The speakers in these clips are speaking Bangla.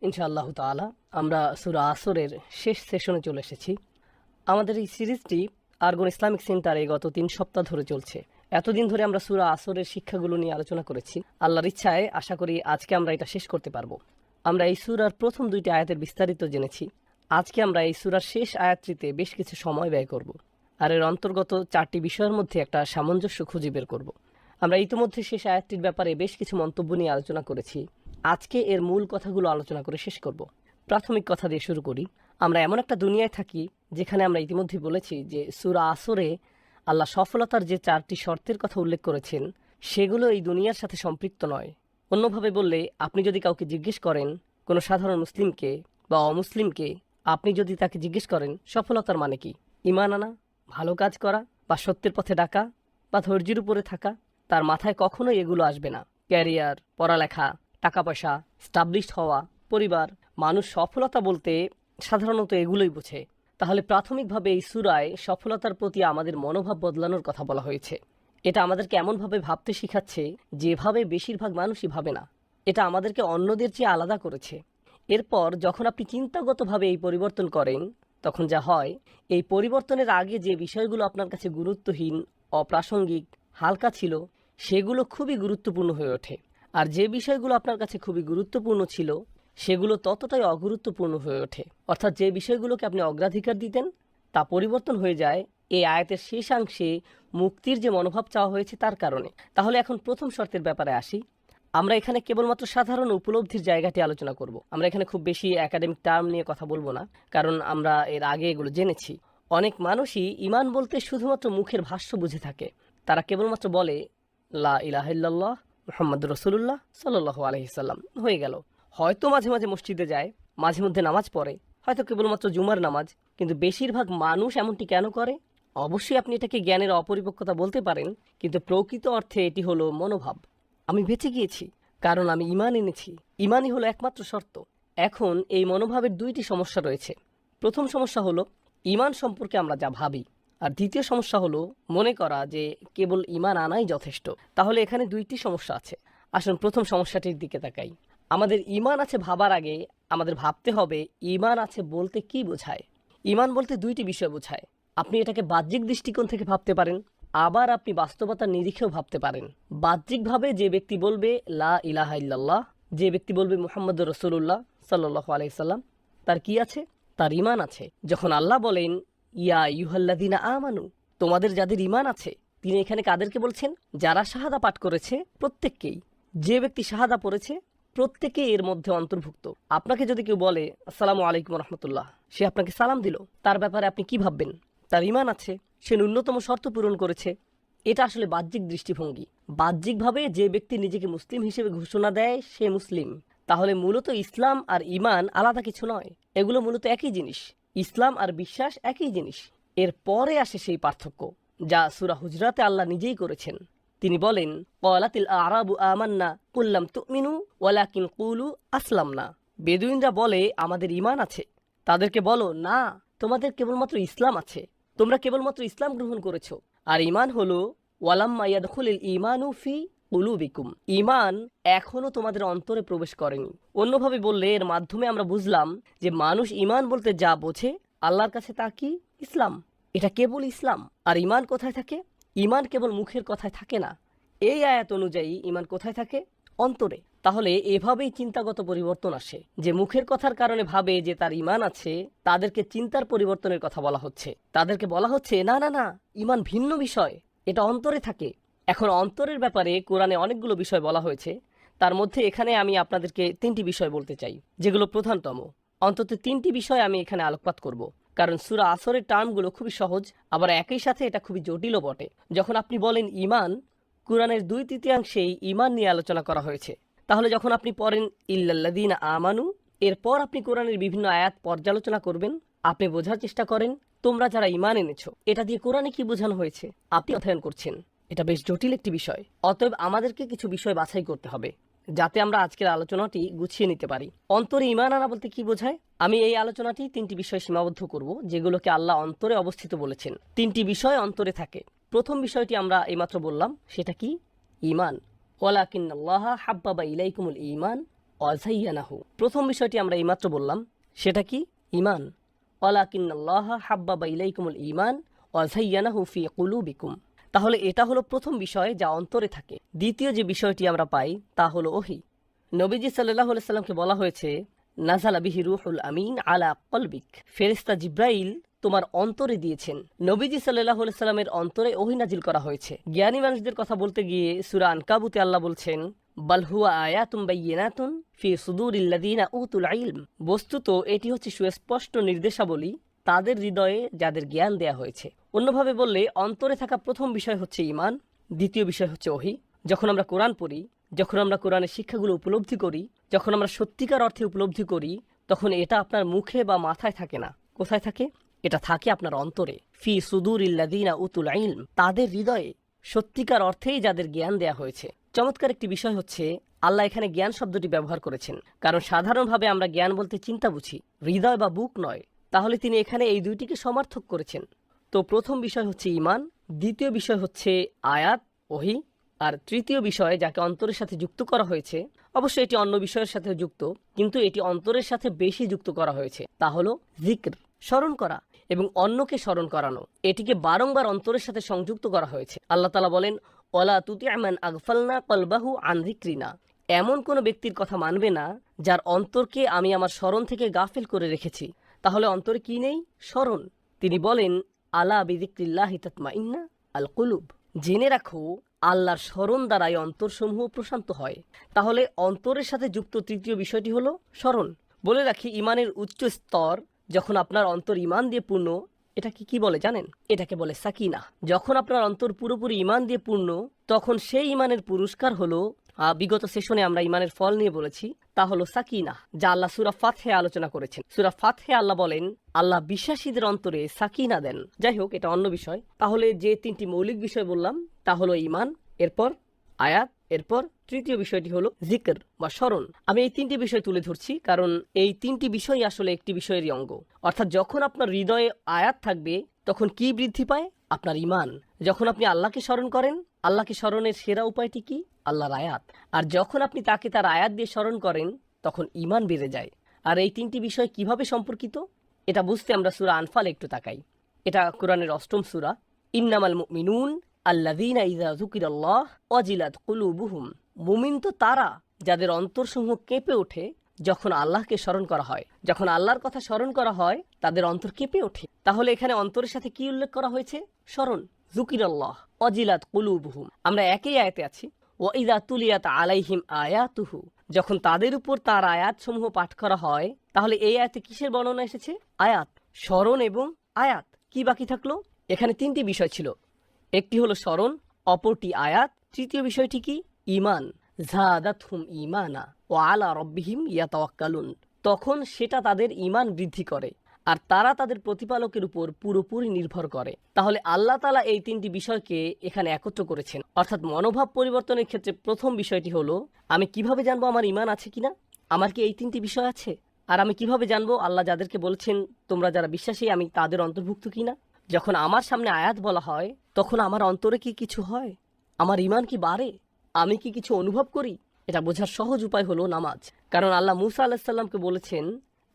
ইনশাআল্লাহ তাআলা আমরা সূরা আসরের শেষ সেশনে চলে এসেছি। আমাদের এই সিরিজটি আরগন ইসলামিক সেন্টারে গত 3 সপ্তাহ ধরে চলছে। এতদিন ধরে আমরা সূরা আসরের শিক্ষাগুলো নিয়ে আলোচনা করেছি। আল্লাহর ইচ্ছায় আশা করি আজকে আমরা এটা শেষ করতে পারবো। আমরা এই সূরার প্রথম 2টি আয়াতের বিস্তারিত জেনেছি। আজকে আমরা এই সূরার শেষ আয়াতটিতে বেশ কিছু সময় ব্যয় করব, আর এর অন্তর্গত 4টি বিষয়ের মধ্যে একটা সামঞ্জস্য খুঁজে বের করব। আমরা ইতিমধ্যে শেষ আয়াতটির ব্যাপারে বেশ কিছু মন্তব্য নিয়ে আলোচনা করেছি। আজকে এর মূল কথাগুলো আলোচনা করে শেষ করব। প্রাথমিক কথা দিয়ে শুরু করি। আমরা এমন একটা দুনিয়ায় থাকি যেখানে আমরা ইতিমধ্যে বলেছি যে সূরা আসরে আল্লাহ সফলতার যে 4টি শর্তের কথা উল্লেখ করেছেন সেগুলো এই দুনিয়ার সাথে সম্পৃক্ত নয়। অন্যভাবে বললে, আপনি যদি কাউকে জিজ্ঞেস করেন, কোনো সাধারণ মুসলিমকে বা অমুসলিমকে আপনি যদি তাকে জিজ্ঞেস করেন সফলতার মানে কি, ঈমান আনা, ভালো কাজ করা বা সত্যের পথে ডাকা বা ধৈর্যের উপরে থাকা, তার মাথায় কখনোই এগুলো আসবে না। ক্যারিয়ার, পড়ালেখা, টাকা পয়সা, স্টাবলিশড হওয়া, পরিবার। মানুষ সফলতা বলতে সাধারণত এগুলোই বোঝে। তাহলে প্রাথমিকভাবে এই সূরায় সফলতার প্রতি আমাদের মনোভাব বদলানোর কথা বলা হয়েছে। এটা আমাদেরকে এমনভাবে ভাবতে শিখাচ্ছে যেভাবে বেশিরভাগ মানুষই ভাবে না। এটা আমাদেরকে অন্যদের চেয়ে আলাদা করেছে। এরপর যখন আপনি চিন্তাগতভাবে এই পরিবর্তন করেন, তখন যা হয়, এই পরিবর্তনের আগে যে বিষয়গুলো আপনার কাছে গুরুত্বহীন, অপ্রাসঙ্গিক, হালকা ছিল, সেগুলো খুবই গুরুত্বপূর্ণ হয়ে ওঠে। আর যে বিষয়গুলো আপনার কাছে খুবই গুরুত্বপূর্ণ ছিল সেগুলো ততটাই অগুরুত্বপূর্ণ হয়ে ওঠে। অর্থাৎ যে বিষয়গুলোকে আপনি অগ্রাধিকার দিতেন তা পরিবর্তন হয়ে যায় এই আয়াতের শেষাংশে মুক্তির যে মনোভাব চাওয়া হয়েছে তার কারণে। তাহলে এখন প্রথম শর্তের ব্যাপারে আসি। আমরা এখানে কেবলমাত্র সাধারণ উপলব্ধির জায়গাটি আলোচনা করব। আমরা এখানে খুব বেশি একাডেমিক টার্ম নিয়ে কথা বলবো না, কারণ আমরা এর আগে এগুলো জেনেছি। অনেক মানুষই ঈমান বলতে শুধুমাত্র মুখের ভাষ্য বুঝে থাকে। তারা কেবলমাত্র বলে লা ইলাহা ইল্লাল্লাহ মুহাম্মাদুর রাসূলুল্লাহ সাল্লাল্লাহু আলাইহি সাল্লাম, হয়ে গেল। হয়তো মাঝে মাঝে মসজিদে যায়, মাঝে মধ্যে নামাজ পড়ে, হয়তো কেবলমাত্র জুমার নামাজ। কিন্তু বেশিরভাগ মানুষ এমনটি কেন করে? অবশ্যই আপনি এটাকে জ্ঞানের অপরিপক্কতা বলতে পারেন, কিন্তু প্রকৃত অর্থে এটি হলো মনোভাব। আমি বেঁচে গিয়েছি কারণ আমি ঈমান এনেছি। ঈমানই হলো একমাত্র শর্ত। এখন এই মনোভাবের 2টি সমস্যা রয়েছে। প্রথম সমস্যা হলো ঈমান সম্পর্কে আমরা যা ভাবি, আর দ্বিতীয় সমস্যা হলো মনে করা যে কেবল ঈমান আনাই যথেষ্ট। তাহলে এখানে 2টি সমস্যা আছে। আসুন প্রথম সমস্যাটির দিকে তাকাই। আমাদের ঈমান আছে ভাবার আগে আমাদের ভাবতে হবে ঈমান আছে বলতে কি বোঝায়। ঈমান বলতে 2টি বিষয় বোঝায়। আপনি এটাকে বাহ্যিক দৃষ্টিকোণ থেকে ভাবতে পারেন, আবার আপনি বাস্তবতার নিরিখেও ভাবতে পারেন। বাহ্যিকভাবে যে ব্যক্তি বলবে লা ইলাহা ইল্লাল্লাহ, যে ব্যক্তি বলবে মুহাম্মাদুর রাসূলুল্লাহ সাল্লাল্লাহু আলাইহি সাল্লাম, তার কি আছে? তার ঈমান আছে। যখন আল্লাহ বলেন ইয়া আইয়ুহাল্লাযীনা আমানু, তোমাদের যাদের ঈমান আছে, তিনি এখানে কাদেরকে বলছেন? যারা শাহাদা পাঠ করেছে প্রত্যেককেই। যে ব্যক্তি শাহাদা পড়েছে প্রত্যেকেই এর মধ্যে অন্তর্ভুক্ত। আপনাকে যদি কেউ বলে আসসালামু আলাইকুম রহমতুল্লাহ, সে আপনাকে সালাম দিল, তার ব্যাপারে আপনি কি ভাববেন? তার ঈমান আছে, সে ন্যূনতম শর্ত পূরণ করেছে। এটা আসলে বাহ্যিক দৃষ্টিভঙ্গি। বাহ্যিকভাবে যে ব্যক্তি নিজেকে মুসলিম হিসেবে ঘোষণা দেয় সে মুসলিম। তাহলে মূলত ইসলাম আর ঈমান আলাদা কিছু নয়, এগুলো মূলত একই জিনিস। ইসলাম আর বিশ্বাস একই জিনিস। এর পরে আসে সেই পার্থক্য যা সূরা হুজরাতে আল্লাহ নিজেই করেছেন। তিনি বলেন ক্বালাতিল আ'রাবু আমান্না কুল লাম তুমিনু ওয়ালাকিন কুলু আসলামনা। বেদুইনরা বলে আমাদের ঈমান আছে। তাদেরকে বলো না, তোমাদের কেবলমাত্র ইসলাম আছে, তোমরা কেবলমাত্র ইসলাম গ্রহণ করেছো। আর ঈমান হলো ওয়ালাম্মা ইয়াদখুলুল ঈমানু ফি কুলুবিকুম, ঈমান এখনো তোমাদের অন্তরে প্রবেশ করেনি। অন্যভাবে বললে এর মাধ্যমে আমরা বুঝলাম যে মানুষ ঈমান বলতে যা বোঝে আল্লাহর কাছে তা কি? ইসলাম। এটা কেবল ইসলাম। আর ঈমান কোথায় থাকে? ঈমান কেবল মুখের কথায় থাকে না। এই আয়াত অনুযায়ী ঈমান কোথায় থাকে? অন্তরে। তাহলে এভাবেই চিন্তাগত পরিবর্তন আসে। যে মুখের কথার কারণে ভাবে যে তার ঈমান আছে, তাদেরকে চিন্তার পরিবর্তনের কথা বলা হচ্ছে। তাদেরকে বলা হচ্ছে না না না, ঈমান ভিন্ন বিষয়, এটা অন্তরে থাকে। এখন অন্তরের ব্যাপারে কোরআনে অনেকগুলো বিষয় বলা হয়েছে। তার মধ্যে এখানে আমি আপনাদেরকে 3টি বিষয় বলতে চাই, যেগুলো প্রধানতম। অন্তত 3টি বিষয় আমি এখানে আলোকপাত করব, কারণ সূরা আসরের টার্মগুলো খুবই সহজ, আবার একই সাথে এটা খুবই জটিলও বটে। যখন আপনি বলেন ঈমান, কোরআনের 2/3 ঈমান নিয়ে আলোচনা করা হয়েছে। তাহলে যখন আপনি পড়েন ইল্লাল্লাযীনা আমানু, এরপর আপনি কোরআনের বিভিন্ন আয়াত পর্যালোচনা করবেন। আপনি বোঝার চেষ্টা করেন তোমরা যারা ঈমান এনেছো, এটা দিয়ে কোরআনে কি বোঝানো হয়েছে আপনি অধ্যয়ন করছেন। এটা বেশ জটিল একটি বিষয়। অতএব আমাদেরকে কিছু বিষয় বাছাই করতে হবে যাতে আমরা আজকের আলোচনাটি গুছিয়ে নিতে পারি। অন্তরে ঈমান আনা বলতে কি বোঝায়? আমি এই আলোচনাটি 3টি বিষয় সীমাবদ্ধ করব, যেগুলোকে আল্লাহ অন্তরে অবস্থিত বলেছেন। 3টি বিষয় অন্তরে থাকে। প্রথম বিষয়টি আমরা এইমাত্র বললাম, সেটা কি? ঈমান। ওয়ালাকিন্নাল্লাহা হাব্বাবা ইলাইকুমুল ঈমান ওয়া যায়্যানাহু। প্রথম বিষয়টি আমরা এইমাত্র বললাম, সেটা কি? ঈমান। ওয়ালাকিন্নাল্লাহা হাব্বাবা ইলাইকুমুল ঈমান ওয়া যায়্যানাহু ফি কুলুবিকুম। তাহলে এটা হলো প্রথম বিষয় যা অন্তরে থাকে। দ্বিতীয় যে বিষয়টি আমরা পাই তা হলো ওহী। নবীজি সাল্লাল্লাহু আলাইহি সাল্লামকে বলা হয়েছে, নাযালা বিহি রূহুল আমিন আলা কলবিক। ফেরেশতা জিব্রাইল তোমার অন্তরে দিয়েছেন। নবীজি সাল্লাল্লাহু আলাইহি সাল্লামের অন্তরে ওহী নাজিল করা হয়েছে। জ্ঞানী মানুষদের কথা বলতে গিয়ে সূরা আনকাবুতে আল্লাহ বলছেন, বাল হুয়া আয়াতুম বাইয়িনাতুন ফি সুদুরিল্লাযিনা উতুল ইলম। বস্তুত এটি হচ্ছে সুস্পষ্ট নির্দেশাবলী তাদের হৃদয়ে যাদের জ্ঞান দেয়া হয়েছে। অন্যভাবে বললে অন্তরে থাকা প্রথম বিষয় হচ্ছে ঈমান, দ্বিতীয় বিষয় হচ্ছে ওহী। যখন আমরা কোরআন পড়ি, যখন আমরা কোরআনের শিক্ষাগুলো উপলব্ধি করি, যখন আমরা সত্যিকার অর্থে উপলব্ধি করি, তখন এটা আপনার মুখে বা মাথায় থাকে না। কোথায় থাকে? এটা থাকে আপনার অন্তরে। ফি সুদুরিল্লাযিনা উতুল ইলম, তাদের হৃদয়ে, সত্যিকার অর্থেই যাদের জ্ঞান দেয়া হয়েছে। চমৎকার একটি বিষয় হচ্ছে আল্লাহ এখানে জ্ঞান শব্দটি ব্যবহার করেছেন, কারণ সাধারণভাবে আমরা জ্ঞান বলতে চিন্তা বুঝি, হৃদয় বা বুক নয়। তাহলে তিনি এখানে এই দুইটিকে সমার্থক করেছেন। তো প্রথম বিষয় হচ্ছে ঈমান, দ্বিতীয় বিষয় হচ্ছে আয়াত, ওহী, আর তৃতীয় বিষয় যাকে অন্তরের সাথে যুক্ত করা হয়েছে, অবশ্যই এটি অন্য বিষয়ের সাথে যুক্ত, কিন্তু এটি অন্তরের সাথে বেশি যুক্ত করা হয়েছে, তা হলো জিক্র, স্মরণ করা এবং অন্যকে স্মরণ করানো। এটিকে বারংবার অন্তরের সাথে সংযুক্ত করা হয়েছে। আল্লাহ তাআলা বলেন, ওয়ালা তুতি'আ মান আগফালনা কলবাহু আন যিকরিনা। এমন কোন ব্যক্তির কথা মানবে না যার অন্তরকে আমি আমার স্মরণ থেকে গাফিল করে রেখেছি। তাহলে অন্তরে কি নেই? স্মরণ। তিনি বলেন, আলা বিযিকরিল্লাহি তাতমাইন্না আল কুলুব। জেনে রাখো, আল্লাহর স্মরণ দ্বারাই অন্তরসমূহ প্রশান্ত হয়। তাহলে অন্তরের সাথে যুক্ত তৃতীয় বিষয়টি হলো স্মরণ। বলে রাখি, ঈমানের উচ্চ স্তর যখন আপনার অন্তর ঈমান দিয়ে পূর্ণ, এটাকে কি বলে জানেন? এটাকে বলে সাকিনা। যখন আপনার অন্তর পুরোপুরি ঈমান দিয়ে পূর্ণ, তখন সেই ঈমানের পুরস্কার হলো, বিগত সেশনে আমরা ঈমানের ফল নিয়ে বলেছি, তা হলো সাকিনা, যা আল্লাহ সূরা ফাতহে আলোচনা করেছেন। সূরা ফাতহে আল্লাহ বলেন, আল্লাহ বিশ্বাসীদের অন্তরে সাকিনা দেন। যাই হোক, এটা অন্য বিষয়। তাহলে যে তিনটি মৌলিক বিষয় বললাম তা হলো ঈমান, এরপর আয়াত, এরপর তৃতীয় বিষয়টি হলো জিকির বা স্মরণ। আমি এই তিনটি বিষয় তুলে ধরছি কারণ এই তিনটি বিষয় আসলে একটি বিষয়েরই অঙ্গ। অর্থাৎ যখন আপনার হৃদয়ে আয়াত থাকবে, তখন কি বৃদ্ধি পায়? আপনার ঈমান। যখন আপনি আল্লাহকে স্মরণ করেন, আল্লাহকে স্মরণের সেরা উপায়টি কি? আল্লাহর আয়াত। আর যখন আপনি তাকে তার আয়াত দিয়ে স্মরণ করেন, তখন ঈমান বেড়ে যায়। আর এই তিনটি বিষয় কিভাবে সম্পর্কিত, এটা বুঝতে আমরা সূরা আনফাল একটু তাকাই। এটা কোরআনের ৮ম সূরা। ইন্নামাল মুমিনুন আল্লাযীনা ইযা যুকিরাল্লাহ ওয়াজিলাত কুলুবুহুম। মুমিন তো তারা যাদের অন্তরসমূহ কেঁপে ওঠে যখন আল্লাহকে স্মরণ করা হয়। যখন আল্লাহর কথা স্মরণ করা হয়, তাদের অন্তর কেঁপে ওঠে। তাহলে এখানে অন্তরের সাথে কি উল্লেখ করা হয়েছে? স্মরণ। যুকিরাল্লাহ ওয়াজিলাত কুলুবুহুম। আমরা একই আয়াতে আছি, ওয়া ইযা তুলিয়াত আলাইহিম আয়াতুহু। যখন তাদের উপর তার আয়াতসমূহ পাঠ করা হয়, তাহলে এই আয়াতে কিসের বর্ণনা এসেছে? আয়াত, স্মরণ এবং আয়াত। কি বাকি থাকলো? এখানে তিনটি বিষয় ছিল। একটি হলো স্মরণ, অপরটি আয়াত, তৃতীয় বিষয়টি কি? ঈমান। যাদাতহুম ঈমানা ওয়া আলা রাব্বিহিম ইয়াতাওয়াক্কালুন। তখন সেটা তাদের ঈমান বৃদ্ধি করে আর তারা তাদের প্রতিপালকের উপর পুরোপুরি নির্ভর করে। তাহলে আল্লাহ তাআলা এই তিনটি বিষয়কে এখানে একত্র করেছেন। অর্থাৎ মনোভাব পরিবর্তনের ক্ষেত্রে প্রথম বিষয়টি হলো, আমি কিভাবে জানবো আমার ঈমান আছে কিনা? আমার কি এই তিনটি বিষয় আছে? আর আমি কিভাবে জানবো আল্লাহ যাদেরকে বলছেন তোমরা যারা বিশ্বাসী, আমি তাদের অন্তর্ভুক্ত কিনা? যখন আমার সামনে আয়াত বলা হয়, তখন আমার অন্তরে কি কিছু হয়? আমার ঈমান কি বাড়ে? আমি কি কিছু অনুভব করি? এটা বোঝার সহজ উপায় হলো নামাজ। কারণ আল্লাহ মূসা আলাইহিস সালামকে বলেছেন,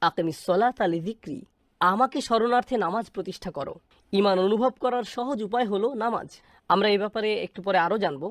আকিমিস সলাতা লিযিকরি। আমাকে স্মরণার্থে নামাজ প্রতিষ্ঠা করো। ঈমান অনুভব করার সহজ উপায় হলো নামাজ। আমরা এই ব্যাপারে একটু পরে আরও জানব।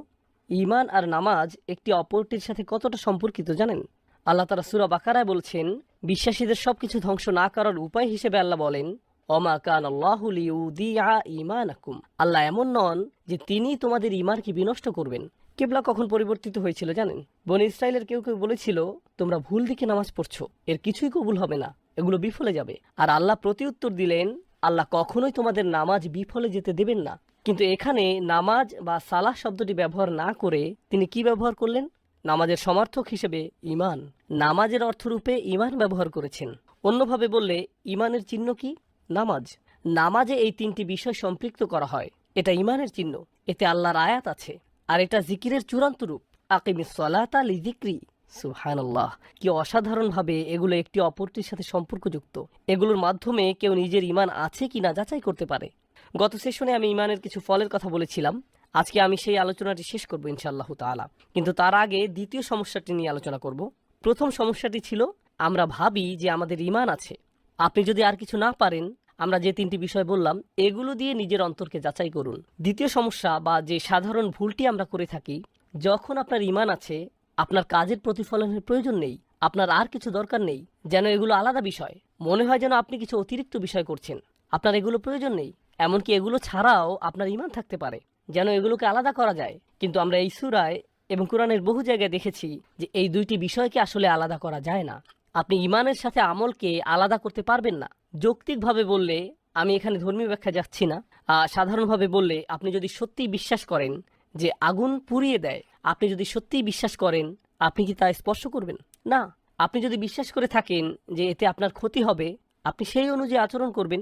ঈমান আর নামাজ একটি অপরটির সাথে কতটা সম্পর্কিত জানেন? আল্লাহ তাআলা সূরা বাকারায় বলছেন, বিশ্বাসীদের সবকিছু ধ্বংস না করার উপায় হিসেবে আল্লাহ বলেন, ওমা কানাল্লাহু লিইউদিআ ঈমানাকুম। আল্লাহ এমন নন যে তিনি তোমাদের ঈমানকে বিনষ্ট করবেন। কিবলা কখন পরিবর্তিত হয়েছিল জানেন? বনী ইসরাইলের কেউ কেউ বলেছিল, তোমরা ভুল দিকে নামাজ পড়ছো, এর কিছুই কবুল হবে না, এগুলো বিফলে যাবে। আর আল্লাহ প্রতিউত্তর দিলেন, আল্লাহ কখনোই তোমাদের নামাজ বিফলে যেতে দেবেন না। কিন্তু এখানে নামাজ বা সালাহ শব্দটি ব্যবহার না করে তিনি কি ব্যবহার করলেন? নামাজের সমার্থক হিসেবে ঈমান, নামাজের অর্থরূপে ঈমান ব্যবহার করেছেন। অন্যভাবে বললে ঈমানের চিহ্ন কি? নামাজ। নামাজে এই তিনটি বিষয় সম্পৃক্ত করা হয়, এটা ঈমানের চিহ্ন। এতে আল্লাহর আয়াত আছে, আর এটা জিকিরের চূড়ান্ত রূপ। আকিমিস সলাতা লিযিকরি। সুবহানাল্লাহ, কি অসাধারণভাবে এগুলো একটি অপরটির সাথে সম্পর্কযুক্ত। এগুলোর মাধ্যমে কেউ নিজের ঈমান আছে কিনা যাচাই করতে পারে। গত সেশনে আমি ঈমানের কিছু ফলের কথা বলেছিলাম। আজকে আমি সেই আলোচনাটি শেষ করব ইনশাআল্লাহ তাআলা। কিন্তু তার আগে দ্বিতীয় সমস্যাটি নিয়ে আলোচনা করব। প্রথম সমস্যাটি ছিল আমরা ভাবি যে আমাদের ঈমান আছে। আপনি যদি আর কিছু না পারেন, আমরা যে তিনটি বিষয় বললাম এগুলো দিয়ে নিজের অন্তরকে যাচাই করুন। দ্বিতীয় সমস্যা বা যে সাধারণ ভুলটি আমরা করে থাকি, যখন আপনার ঈমান আছে, আপনার কাজের প্রতিফলনের প্রয়োজন নেই, আপনার আর কিছু দরকার নেই, যেন এগুলো আলাদা বিষয়, মনে হয় যেন আপনি কিছু অতিরিক্ত বিষয় করছেন, আপনার এগুলো প্রয়োজন নেই। এমনকি এগুলো ছাড়াও আপনার ঈমান থাকতে পারে, যেন এগুলোকে আলাদা করা যায়। কিন্তু আমরা এই সূরায় এবং কোরআনের বহু জায়গায় দেখেছি যে এই দুইটি বিষয়কে আসলে আলাদা করা যায় না। আপনি ঈমানের সাথে আমলকে আলাদা করতে পারবেন না। যৌক্তিকভাবে বললে, আমি এখানে ধর্মীয় ব্যাখ্যা যাচ্ছি না, সাধারণভাবে বললে, আপনি যদি সত্যিই বিশ্বাস করেন যে আগুন পুড়িয়ে দেয়, আপনি যদি সত্যিই বিশ্বাস করেন, আপনি কি তা স্পর্শ করবেন? না। আপনি যদি বিশ্বাস করে থাকেন যে এতে আপনার ক্ষতি হবে, আপনি সেই অনুযায়ী আচরণ করবেন।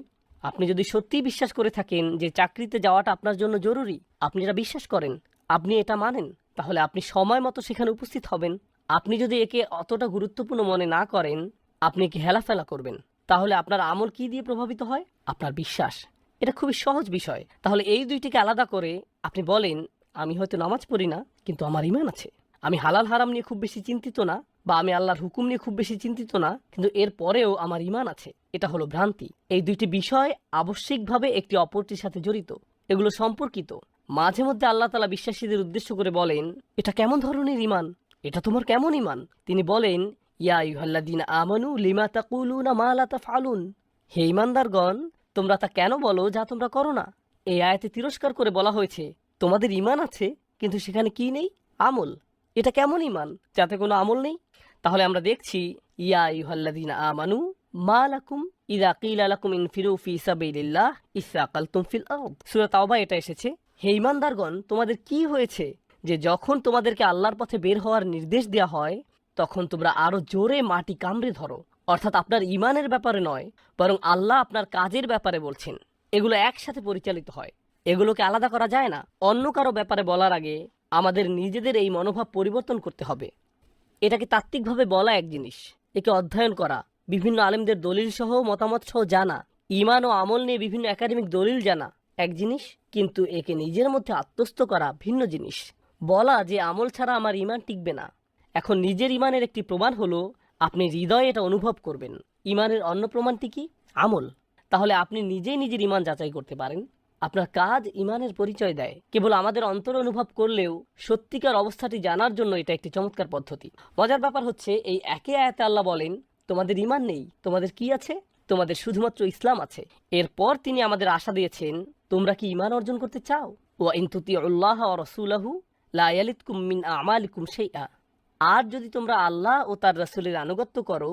আপনি যদি সত্যিই বিশ্বাস করে থাকেন যে চাকরিতে যাওয়াটা আপনার জন্য জরুরি, আপনি এটা বিশ্বাস করেন, আপনি এটা মানেন, তাহলে আপনি সময় মতো সেখানে উপস্থিত হবেন। আপনি যদি একে অতটা গুরুত্বপূর্ণ মনে না করেন, আপনি কি হেলাফেলা করবেন। তাহলে আপনার আমল কি দিয়ে প্রভাবিত হয়? আপনার বিশ্বাস। এটা খুবই সহজ বিষয়। তাহলে এই দুইটিকে আলাদা করে আপনি বলেন, আমি হয়তো নামাজ পড়ি না, কিন্তু আমার ঈমান আছে। আমি হালাল হারাম নিয়ে খুব বেশি চিন্তিত না, বা আমি আল্লাহর হুকুম নিয়ে খুব বেশি চিন্তিত না, কিন্তু এর পরেও আমার ঈমান আছে। এটা হলো ভ্রান্তি। এই দুইটি বিষয় আবশ্যিকভাবে একটি অপরটির সাথে জড়িত, এগুলো সম্পর্কিত। মাঝে মধ্যে আল্লাহ তাআলা বিশ্বাসীদের উদ্দেশ্য করে বলেন, এটা কেমন ধরনের ঈমান, এটা তোমার কেমন ঈমান? তিনি বলেন, ইয়া আইয়ুহাল্লাযীনা আমানু লিমা তাকুলুনা মা লা তাফআলুন। হে ঈমানদারগণ, তোমরা তা কেন বলো যা তোমরা করো না? এই আয়াতে তিরস্কার করে বলা হয়েছে, তোমাদের ঈমান আছে, কিন্তু সেখানে কি নেই? আমল। এটা কেমন ঈমান যাতে কোনো আমল নেই? তাহলে আমরা দেখছি, ইয়া আইয়ুহাল্লাযীনা আমানু মা লাকুম ইযা কিলা লাকুম ইনফিরু ফি সাবিলিল্লাহ ইসসাকালতুম ফিল আরদ। সূরা তাওবা এটা এসেছে, হে ঈমানদারগণ, তোমাদের কি হয়েছে যে যখন তোমাদেরকে আল্লাহর পথে বের হওয়ার নির্দেশ দেওয়া হয়, তখন তোমরা আরো জোরে মাটি কামড়ে ধরো। অর্থাৎ আপনার ঈমানের ব্যাপারে নয়, বরং আল্লাহ আপনার কাজের ব্যাপারে বলছেন। এগুলো একসাথে পরিচালিত হয়, এগুলোকে আলাদা করা যায় না। অন্য কারো ব্যাপারে বলার আগে আমাদের নিজেদের এই মনোভাব পরিবর্তন করতে হবে। এটাকে তাত্ত্বিকভাবে বলা এক জিনিস, একে অধ্যয়ন করা, বিভিন্ন আলেমদের দলিল সহ মতামত সহ জানা, ঈমান ও আমল নিয়ে বিভিন্ন একাডেমিক দলিল জানা এক জিনিস, কিন্তু একে নিজের মধ্যে আত্মস্থ করা ভিন্ন জিনিস। বলা যে আমল ছাড়া আমার ঈমান টিকবে না, এখন নিজের ঈমানের একটি প্রমাণ হলো আপনি হৃদয়ে এটা অনুভব করবেন। ঈমানের অন্য প্রমাণটি কি? আমল। তাহলে আপনি নিজেই নিজের ঈমান যাচাই করতে পারেন। আপনার কাজ ঈমানের পরিচয় দেয়। কেবল আমাদের অন্তর অনুভব করলেও সত্যিকার অবস্থাটি জানার জন্য এটা একটি চমৎকার পদ্ধতি। মজার ব্যাপার হচ্ছে, এই একই আয়াতে আল্লাহ বলেন, তোমাদের ঈমান নেই, তোমাদের কি আছে? তোমাদের শুধুমাত্র ইসলাম আছে। এরপর তিনি আমাদের আশা দিয়েছেন, তোমরা কি ঈমান অর্জন করতে চাও? ওয়া ইন তুতিউল্লাহ ওয়া রাসূলাহু লা ইয়ালিতকুম মিন আমালিকুম শাইআ। আর যদি তোমরা আল্লাহ ও তার রাসূলের আনুগত্য করো,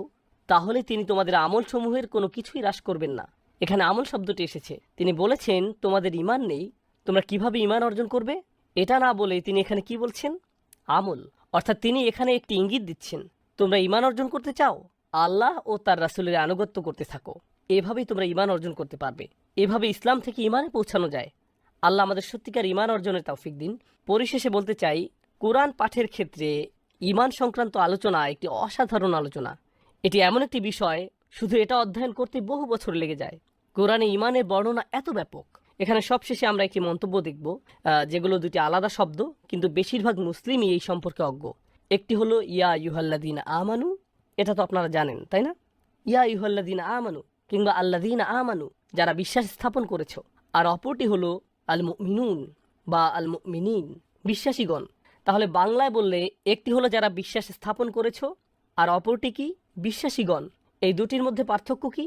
তাহলে তিনি তোমাদের আমল সমূহের কোনো কিছুই হ্রাস করবেন না। এখানে আমল শব্দটি এসেছে। তিনি বলেছেন তোমাদের ঈমান নেই, তোমরা কিভাবে ঈমান অর্জন করবে? এটা না বলে তিনি এখানে কি বলছেন? আমল। অর্থাৎ তিনি এখানে একটি ইঙ্গিত দিচ্ছেন, তোমরা ঈমান অর্জন করতে চাও, আল্লাহ ও তার রাসূলের আনুগত্য করতে থাকো, এভাবেই তোমরা ঈমান অর্জন করতে পারবে। এভাবে ইসলাম থেকে ঈমানে পৌঁছানো যায়। আল্লাহ আমাদের সত্যিকার ঈমান অর্জনের তৌফিক দিন। পরিশেষে বলতে চাই, কোরআন পাঠের ক্ষেত্রে ঈমান সংক্রান্ত আলোচনা একটি অসাধারণ আলোচনা। এটি এমন একটি বিষয়, শুধু এটা অধ্যয়ন করতে বহু বছর লেগে যায়। কোরআনে ঈমানের বর্ণনা এত ব্যাপক। এখানে সবশেষে আমরা একটি মন্তব্য দেখব, যেগুলো দুটি আলাদা শব্দ, কিন্তু বেশিরভাগ মুসলিমই এই সম্পর্কে অজ্ঞ। একটি হলো ইয়া আইয়ুহাল্লাযীনা আমানু, এটা তো আপনারা জানেন, তাই না? ইয়া আইয়ুহাল্লাযীনা আমানু কিংবা আল্লাযীনা আমানু, যারা বিশ্বাস স্থাপন করেছ। আর অপরটি হলো আল মুমিনুন বা আল মুমিনিন, বিশ্বাসীগণ। তাহলে বাংলায় বললে একটি হলো যারা বিশ্বাস স্থাপন করেছ, আর অপরটি কি? বিশ্বাসীগণ। এই দুটির মধ্যে পার্থক্য কি?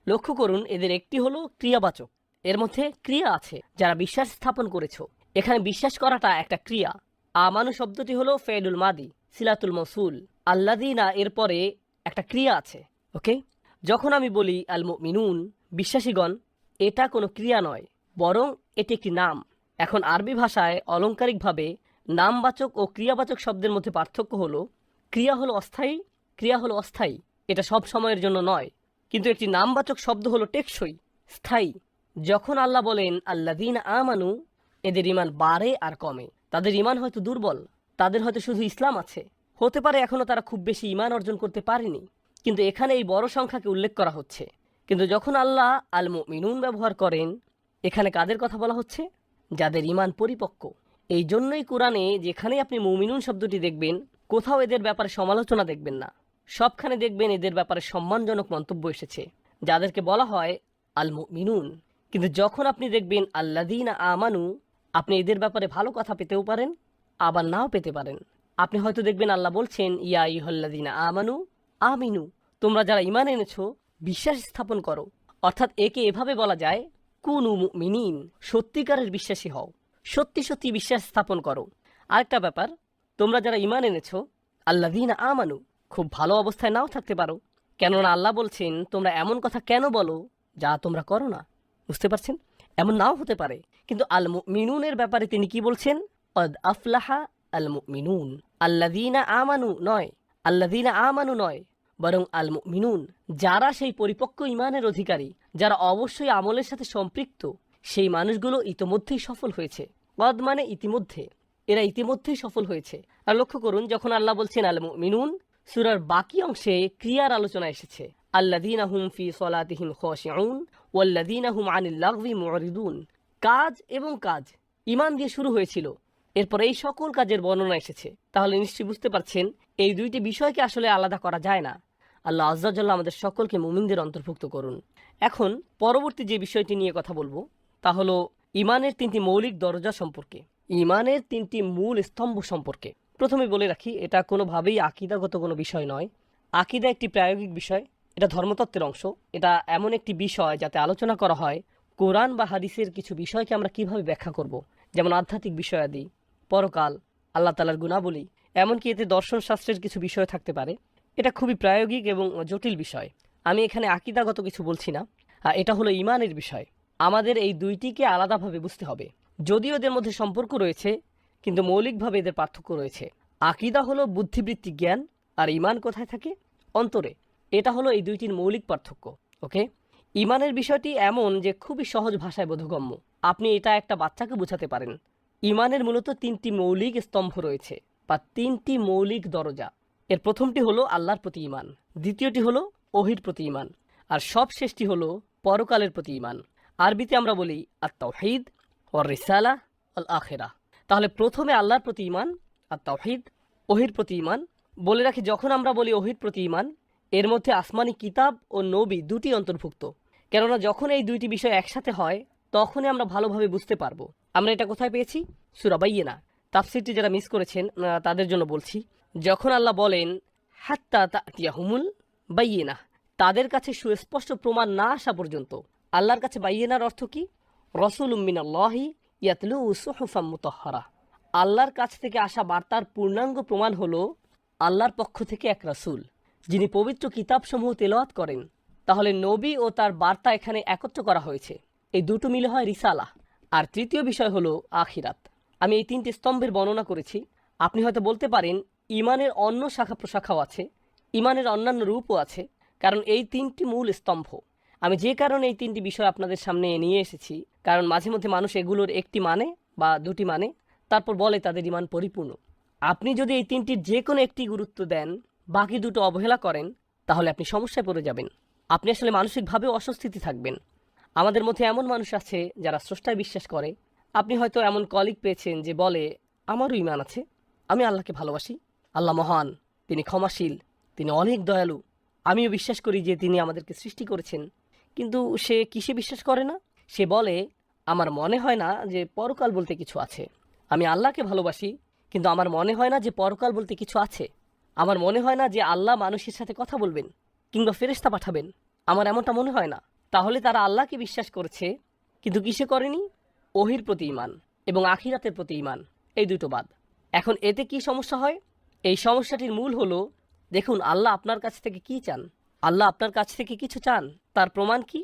লক্ষ্য করুন, এদের একটি হলো ক্রিয়াবাচক, এর মধ্যে ক্রিয়া আছে, যারা বিশ্বাস স্থাপন করেছ। এখানে বিশ্বাস করাটা একটা ক্রিয়া। আমানু শব্দটি হলো ফেলুল মাদি, সিলাতুল মৌসুল। আল্লাযীনা এর পরে একটা ক্রিয়া আছে। ওকে, যখন আমি বলি আল মুমিনুন, বিশ্বাসীগণ, এটা কোনো ক্রিয়া নয়, বরং এটি একটি নাম। এখন আরবি ভাষায় অলংকারিকভাবে নামবাচক ও ক্রিয়াবাচক শব্দের মধ্যে পার্থক্য হলো, ক্রিয়া হলো অস্থায়ী, ক্রিয়া হলো অস্থায়ী, এটা সব সময়ের জন্য নয়। কিন্তু একটি নামবাচক শব্দ হলো টেকসই, স্থায়ী। যখন আল্লাহ বলেন আল্লাযীনা আমানু, এদের ঈমান বাড়ে আর কমে। তাদের ঈমান হয়তো দুর্বল, তাদের হয়তো শুধু ইসলাম আছে, হতে পারে এখনো তারা খুব বেশি ঈমান অর্জন করতে পারেনি, কিন্তু এখানে এই বড় সংখ্যাকে উল্লেখ করা হচ্ছে। কিন্তু যখন আল্লাহ আল মুমিনুন ব্যবহার করেন, এখানে কাদের কথা বলা হচ্ছে? যাদের ঈমান পরিপক্ক। এই জন্যই কোরআনে যেখানে আপনি মুমিনুন শব্দটি দেখবেন, কোথাও এদের ব্যাপারে সমালোচনা দেখবেন না, সবখানে দেখবেন এদের ব্যাপারে সম্মানজনক মন্তব্য এসেছে, যাদেরকে বলা হয় আল মুমিনুন। কিন্তু যখন আপনি দেখবেন আল্লাযীনা আমানু, আপনি এদের ব্যাপারে ভালো কথা পেতেও পারেন, আবার নাও পেতে পারেন। আপনি হয়তো দেখবেন আল্লাহ বলছেন ইয়া আইয়ুহাল্লাযীনা আমানু আমিনু, তোমরা যারা ঈমান এনেছো বিশ্বাস স্থাপন করো। অর্থাৎ একে এভাবে বলা যায় কুনু মুমিনিন, সত্যিকারের বিশ্বাসী হও, সত্যি সত্যি বিশ্বাস স্থাপন করো। আরেকটা ব্যাপার, তোমরা যারা ঈমান এনেছো আল্লাযীনা আমানু, খুব ভালো অবস্থায় নাও থাকতে পারো, কেননা আল্লাহ বলছেন তোমরা এমন কথা কেন বলো যা তোমরা করো না। বুঝতে পারছেন? এমন নাও হতে পারে। কিন্তু আল মুমিনুনের ব্যাপারে তিনি কি বলছেন? কদ আফলাহা আল মুমিনুন, আল্লাযীনা আমানু নয়, আল্লাযীনা আমানু নয়, বরং আল মুমিনুন, যারা সেই পরিপক্ক ঈমানের অধিকারী, যারা অবশ্যই আমলের সাথে সম্পৃক্ত, সেই মানুষগুলো ইতিমধ্যেই সফল হয়েছে। কদ মানে ইতিমধ্যে, এরা ইতিমধ্যেই সফল হয়েছে। আর লক্ষ্য করুন, যখন আল্লাহ বলছেন আল মুমিনুন, সূরার বাকি অংশে ক্রিয়ার আলোচনা এসেছে। আল্লাযীনা হুম ফি সলাতিহিম খাশিউন ওয়াল্লাযীনা হুম আনিল লাগবি মুরিদুন। কাজ এবং কাজ ঈমান দিয়ে শুরু হয়েছিল, এরপর এই সকল কাজের বর্ণনা এসেছে। তাহলে নিশ্চয়ই বুঝতে পারছেন এই দুইটি বিষয়কে আসলে আলাদা করা যায় না। আল্লাহ আযজা ওয়াজাল্লাহ আমাদের সকলকে মুমিনদের অন্তর্ভুক্ত করুন। এখন পরবর্তী যে বিষয়টি নিয়ে কথা বলবো তা হলো ঈমানের তিনটি মৌলিক দরজা সম্পর্কে, ঈমানের তিনটি মূল স্তম্ভ সম্পর্কে। প্রথমে বলে রাখি, এটা কোনোভাবেই আকীদাগত কোনো বিষয় নয়। আকীদা একটি প্রায়োগিক বিষয়, এটা ধর্মতত্ত্বের অংশ। এটা এমন একটি বিষয় যাতে আলোচনা করা হয় কোরআন বা হাদিসের কিছু বিষয়কে আমরা কিভাবে ব্যাখ্যা করব, যেমন আধ্যাত্মিক বিষয়াদি, পরকাল, আল্লাহ তাআলার গুণাবলী, এমনকি এতে দর্শন শাস্ত্রের কিছু বিষয় থাকতে পারে। এটা খুবই প্রায়োগিক এবং জটিল বিষয়। আমি এখানে আকীদাগত কিছু বলছি না, এটা হলো ঈমানের বিষয়। আমাদের এই দুইটিকে আলাদাভাবে বুঝতে হবে। যদিও এদের মধ্যে সম্পর্ক রয়েছে, কিন্তু মৌলিকভাবে এদের পার্থক্য রয়েছে। আকীদা হলো বুদ্ধিবৃত্তিক জ্ঞান, আর ঈমান কোথায় থাকে? অন্তরে। এটা হলো এই দুইটির মৌলিক পার্থক্য। ওকে, ঈমানের বিষয়টি এমন যে খুবই সহজ ভাষায় বোধগম্য। আপনি এটা একটা বাচ্চাকে বোঝাতে পারেন। ঈমানের মূলত তিনটি মৌলিক স্তম্ভ রয়েছে, বা তিনটি মৌলিক দরজা। এর প্রথমটি হলো আল্লাহর প্রতি ঈমান, দ্বিতীয়টি হলো ওহীর প্রতি ঈমান, আর সবশেষটি হলো পরকালের প্রতি ঈমান। আরবিতে আমরা বলি আত-তাওহীদ ওয়ার রিসালাহ ওয়াল আখিরাহ। তাহলে প্রথমে আল্লাহর প্রতি ঈমান, আত-তাওহীদ, ওহীর প্রতি ঈমান। বলে রাখি, যখন আমরা বলি ওহীর প্রতি ঈমান, এর মধ্যে আসমানি কিতাব ও নবী দুটি অন্তর্ভুক্ত। কেননা যখন এই দুইটি বিষয় একসাথে হয়, তখনই আমরা ভালোভাবে বুঝতে পারবো। আমরা এটা কোথায় পেয়েছি? সূরা বাইয়িনা। তাফসীরটি যারা মিস করেছেন তাদের জন্য বলছি, যখন আল্লাহ বলেন হাত্তা তাতিয়াহুমুল বাইয়িনা, তাদের কাছে সুস্পষ্ট প্রমাণ না আসা পর্যন্ত। আল্লাহর কাছে বাইয়িনার অর্থ কি? রাসূলুম মিনাল্লাহি ইয়াতলু সুহুফাম মুতাহহারা। আল্লাহর কাছ থেকে আসা বার্তার পূর্ণাঙ্গ প্রমাণ হলো আল্লাহর পক্ষ থেকে এক রাসূল, যিনি পবিত্র কিতাবসমূহ তেলাওয়াত করেন। তাহলে নবী ও তার বার্তা এখানে একত্র করা হয়েছে। এই দুটো মিলে হয় রিসালাহ। আর তৃতীয় বিষয় হলো আখিরাত। আমি এই তিনটি স্তম্ভের বর্ণনা করেছি। আপনি হয়তো বলতে পারেন ঈমানের অন্য শাখা প্রশাখাও আছে, ঈমানের অন্যান্য রূপও আছে, কারণ এই তিনটি মূল স্তম্ভ। আমি যে কারণে এই তিনটি বিষয় আপনাদের সামনে নিয়ে এসেছি, কারণ মাঝে মধ্যে মানুষ এগুলোর একটি মানে বা দুটি মানে, তারপর বলে তাদের ঈমান পরিপূর্ণ। আপনি যদি এই তিনটির যে কোনো একটি গুরুত্ব দেন, বাকি দুটো অবহেলা করেন, তাহলে আপনি সমস্যায় পড়ে যাবেন। আপনি আসলে মানসিকভাবেও অস্বস্তিতে থাকবেন। আমাদের মধ্যে এমন মানুষ আছে যারা স্রষ্টায় বিশ্বাস করে। আপনি হয়তো এমন কলিগ পেয়েছেন যে বলে আমারও ঈমান আছে, আমি আল্লাহকে ভালোবাসি, আল্লাহ মহান, তিনি ক্ষমাশীল, তিনি অনেক দয়ালু, আমিও বিশ্বাস করি যে তিনি আমাদেরকে সৃষ্টি করেছেন। কিন্তু সে কিসে বিশ্বাস করে না? সে বলে আমার মনে হয় না যে পরকাল বলতে কিছু আছে। আমি আল্লাহকে ভালোবাসি, কিন্তু আমার মনে হয় না যে পরকাল বলতে কিছু আছে। আমার মনে হয় না যে আল্লাহ মানুষের সাথে কথা বলবেন কিংবা ফেরেশতা পাঠাবেন। আমার এমনটা মনে হয় না। তাহলে তারা আল্লাহকে বিশ্বাস করেছে, কিন্তু কিসে করেনি? ওহীর প্রতি ঈমান এবং আখিরাতের প্রতি ঈমান, এই দুটো বাদ। এখন এতে কি সমস্যা হয়? এই সমস্যাটির মূল হলো, দেখুন আল্লাহ আপনার কাছ থেকে কি চান? আল্লাহ আপনার কাছ থেকে কিছু চান, তার প্রমাণ কি?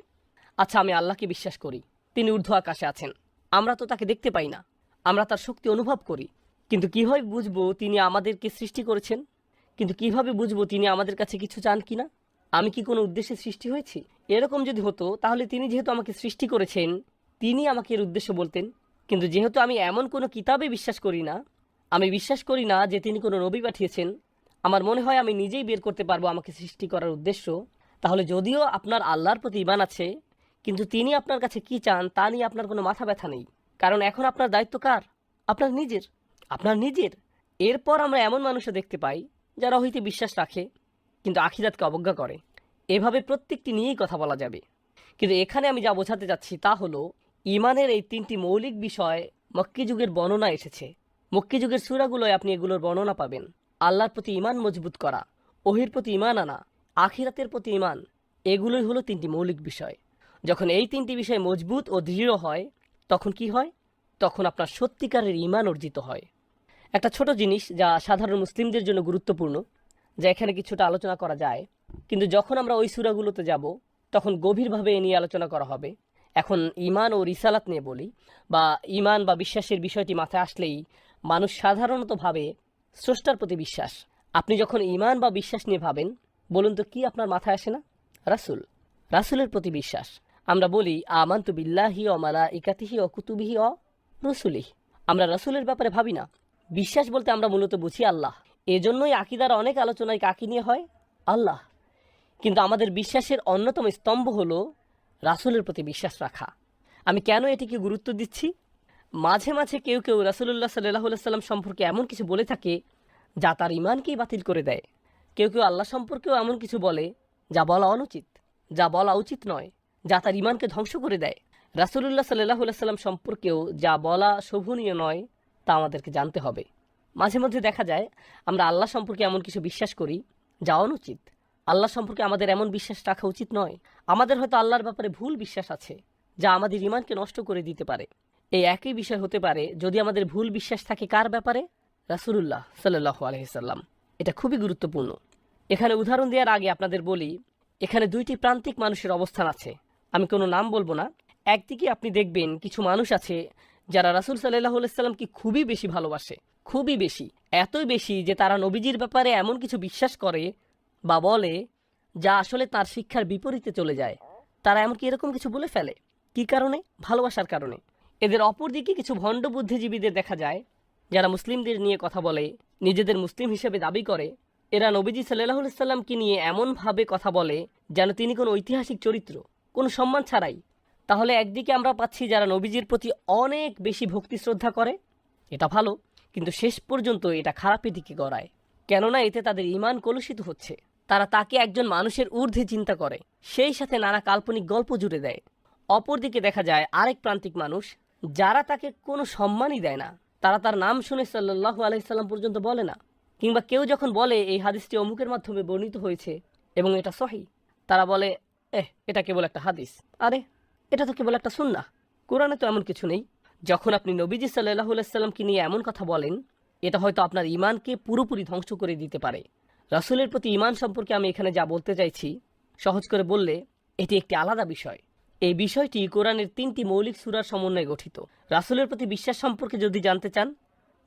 আচ্ছা, আমি আল্লাহকে বিশ্বাস করি, তিনি ঊর্ধ্ব আকাশে আছেন। আমরা তো তাকে দেখতে পাই না, আমরা তার শক্তি অনুভব করি। কিন্তু কিভাবে বুঝবো তিনি আমাদেরকে সৃষ্টি করেছেন? কিন্তু কিভাবে বুঝবো তিনি আমাদের কাছে কিছু চান কিনা? আমি কি কোনো উদ্দেশ্যে সৃষ্টি হয়েছি? এরকম যদি হতো, তাহলে তিনি যেহেতু আমাকে সৃষ্টি করেছেন, তিনি আমাকে এর উদ্দেশ্য বলতেন। কিন্তু যেহেতু আমি এমন কোনো কিতাবে বিশ্বাস করি না, আমি বিশ্বাস করি না যে তিনি কোনো নবী পাঠিয়েছেন, আমার মনে হয় আমি নিজেই বের করতে পারবো আমাকে সৃষ্টি করার উদ্দেশ্য। তাহলে যদিও আপনার আল্লাহর প্রতি ঈমান আছে, কিন্তু তিনি আপনার কাছে কি চান তা নিয়ে আপনার কোনো মাথা ব্যথা নেই। কারণ এখন আপনার দায়িত্ব কার? আপনার নিজের। এরপর আমরা এমন মানুষও দেখতে পাই যারা হইতে বিশ্বাস রাখে কিন্তু আখিরাতকে অবজ্ঞা করে। এভাবে প্রত্যেকটি নিয়েই কথা বলা যাবে। কিন্তু এখানে আমি যা বোঝাতে যাচ্ছি তা হলো ঈমানের এই তিনটি মৌলিক বিষয় মক্কি যুগের বর্ণনা এসেছে। মক্কি যুগের সূরাগুলোয় আপনি এগুলোর বর্ণনা পাবেন। আল্লাহর প্রতি ঈমান মজবুত করা, ওহীর প্রতি ঈমান আনা, আখিরাতের প্রতি ঈমান, এগুলোই হলো তিনটি মৌলিক বিষয়। যখন এই তিনটি বিষয় মজবুত ও দৃঢ় হয় তখন কি হয়? তখন আপনার সত্যিকারের ঈমান অর্জিত হয়। একটা ছোট জিনিস যা সাধারণ মুসলিমদের জন্য গুরুত্বপূর্ণ, যা এখানে কিছুটা আলোচনা করা যায়, কিন্তু যখন আমরা ওই সূরাগুলোতে যাব তখন গভীরভাবে এ নিয়ে আলোচনা করা হবে। এখন ঈমান ও রিসালাত নিয়ে বলি, বা ঈমান বা বিশ্বাসের বিষয়টি মাথায় আসলেই মানুষ সাধারণত ভাবে স্রষ্টার প্রতি বিশ্বাস। আপনি যখন ঈমান বা বিশ্বাস নিয়ে ভাবেন, বলুন তো কি আপনার মাথায় আসে না? রাসূলের প্রতি বিশ্বাস। আমরা বলি আমানতু বিল্লাহি ওয়া মালাইকাতিহি ওয়া কুতুবিহি ওয়া রুসুলিহি। আমরা রাসূলের ব্যাপারে ভাবি না। বিশ্বাস বলতে আমরা মূলত বুঝি আল্লাহ। এজন্যই আকীদার অনেক আলোচনায় কাকে নিয়ে হয়? আল্লাহ। কিন্তু আমাদের বিশ্বাসের অন্যতম স্তম্ভ হলো রাসূলের প্রতি বিশ্বাস রাখা। আমি কেন এটিকে গুরুত্ব দিচ্ছি? মাঝে মাঝে কেউ কেউ রাসূলুল্লাহ সাল্লাল্লাহু আলাইহি সাল্লাম সম্পর্কে এমন কিছু বলে থাকে যা তার ঈমানকেই বাতিল করে দেয়। কেউ কেউ আল্লাহ সম্পর্কেও এমন কিছু বলে যা বলা অনুচিত, যা বলা উচিত নয়, যা তার ঈমানকে ধ্বংস করে দেয়। রাসূলুল্লাহ সাল্লাল্লাহু আলাইহি সাল্লাম সম্পর্কেও যা বলা শোভনীয় নয় তা আমাদেরকে জানতে হবে। মাঝে মধ্যে দেখা যায় আমরা আল্লাহ সম্পর্কে এমন কিছু বিশ্বাস করি যা অনুচিত। আল্লাহ সম্পর্কে আমাদের এমন বিশ্বাস রাখা উচিত নয়। আমাদের হয়তো আল্লাহর ব্যাপারে ভুল বিশ্বাস আছে যা আমাদের ঈমানকে নষ্ট করে দিতে পারে। এই একই বিষয় হতে পারে যদি আমাদের ভুল বিশ্বাস থাকে কার ব্যাপারে? রাসূলুল্লাহ সাল্লাল্লাহু আলাইহি সাল্লাম। এটা খুবই গুরুত্বপূর্ণ। এখানে উদাহরণ দেওয়ার আগে আপনাদের বলি, এখানে দুইটি প্রান্তিক মানুষের অবস্থান আছে। আমি কোনো নাম বলবো না। একদিকে আপনি দেখবেন কিছু মানুষ আছে যারা রাসূল সাল্লাল্লাহু আলাইহি সাল্লামকে খুবই বেশি ভালোবাসে, খুবই বেশি, এতই বেশি যে তারা নবীজির ব্যাপারে এমন কিছু বিশ্বাস করে বা বলে যা আসলে তার শিক্ষার বিপরীতে চলে যায়। তারা এমনকি এরকম কিছু বলে ফেলে। কি কারণে? ভালোবাসার কারণে। এদের অপর দিকে কিছু ভণ্ড বুদ্ধিজীবীদের দেখা যায় যারা মুসলিমদের নিয়ে কথা বলে, নিজেদের মুসলিম হিসেবে দাবি করে। এরা নবীজি সাল্লাল্লাহু আলাইহি সাল্লামকে নিয়ে এমনভাবে কথা বলে যেন তিনি কোনো ঐতিহাসিক চরিত্র, কোনো সম্মান ছাড়াই। তাহলে একদিকে আমরা পাচ্ছি যারা নবীজির প্রতি অনেক বেশি ভক্তি শ্রদ্ধা করে, এটা ভালো, কিন্তু শেষ পর্যন্ত এটা খারাপের দিকে গড়ায়। কেননা এতে তাদের ঈমান কলুষিত হচ্ছে। তারা তাকে একজন মানুষের ঊর্ধ্বে চিন্তা করে, সেই সাথে নানা কাল্পনিক গল্প জুড়ে দেয়। অপরদিকে দেখা যায় আরেক প্রান্তিক মানুষ যারা তাকে কোনো সম্মানই দেয় না। তারা তার নাম শুনে সাল্লাল্লাহু আলাইহি সাল্লাম পর্যন্ত বলে না, কিংবা কেউ যখন বলে এই হাদিসটি অমুকের মাধ্যমে বর্ণিত হয়েছে এবং এটা সহিহ, তারা বলে এটা কেবল একটা হাদিস, আরে এটা তো কেবল একটা সুন্নাহ, কোরআনে তো এমন কিছু নেই। যখন আপনি নবীজি সাল্লাল্লাহু আলাইহি সাল্লামকে নিয়ে এমন কথা বলেন, এটা হয়তো আপনার ঈমানকে পুরোপুরি ধ্বংস করে দিতে পারে। রাসূলের প্রতি ঈমান সম্পর্কে আমি এখানে যা বলতে চাইছি, সহজ করে বললে এটি একটি আলাদা বিষয়। এই বিষয়টি কোরআনের 3টি মৌলিক সূরার সমন্বয়ে গঠিত। রাসূলের প্রতি বিশ্বাস সম্পর্কে যদি জানতে চান,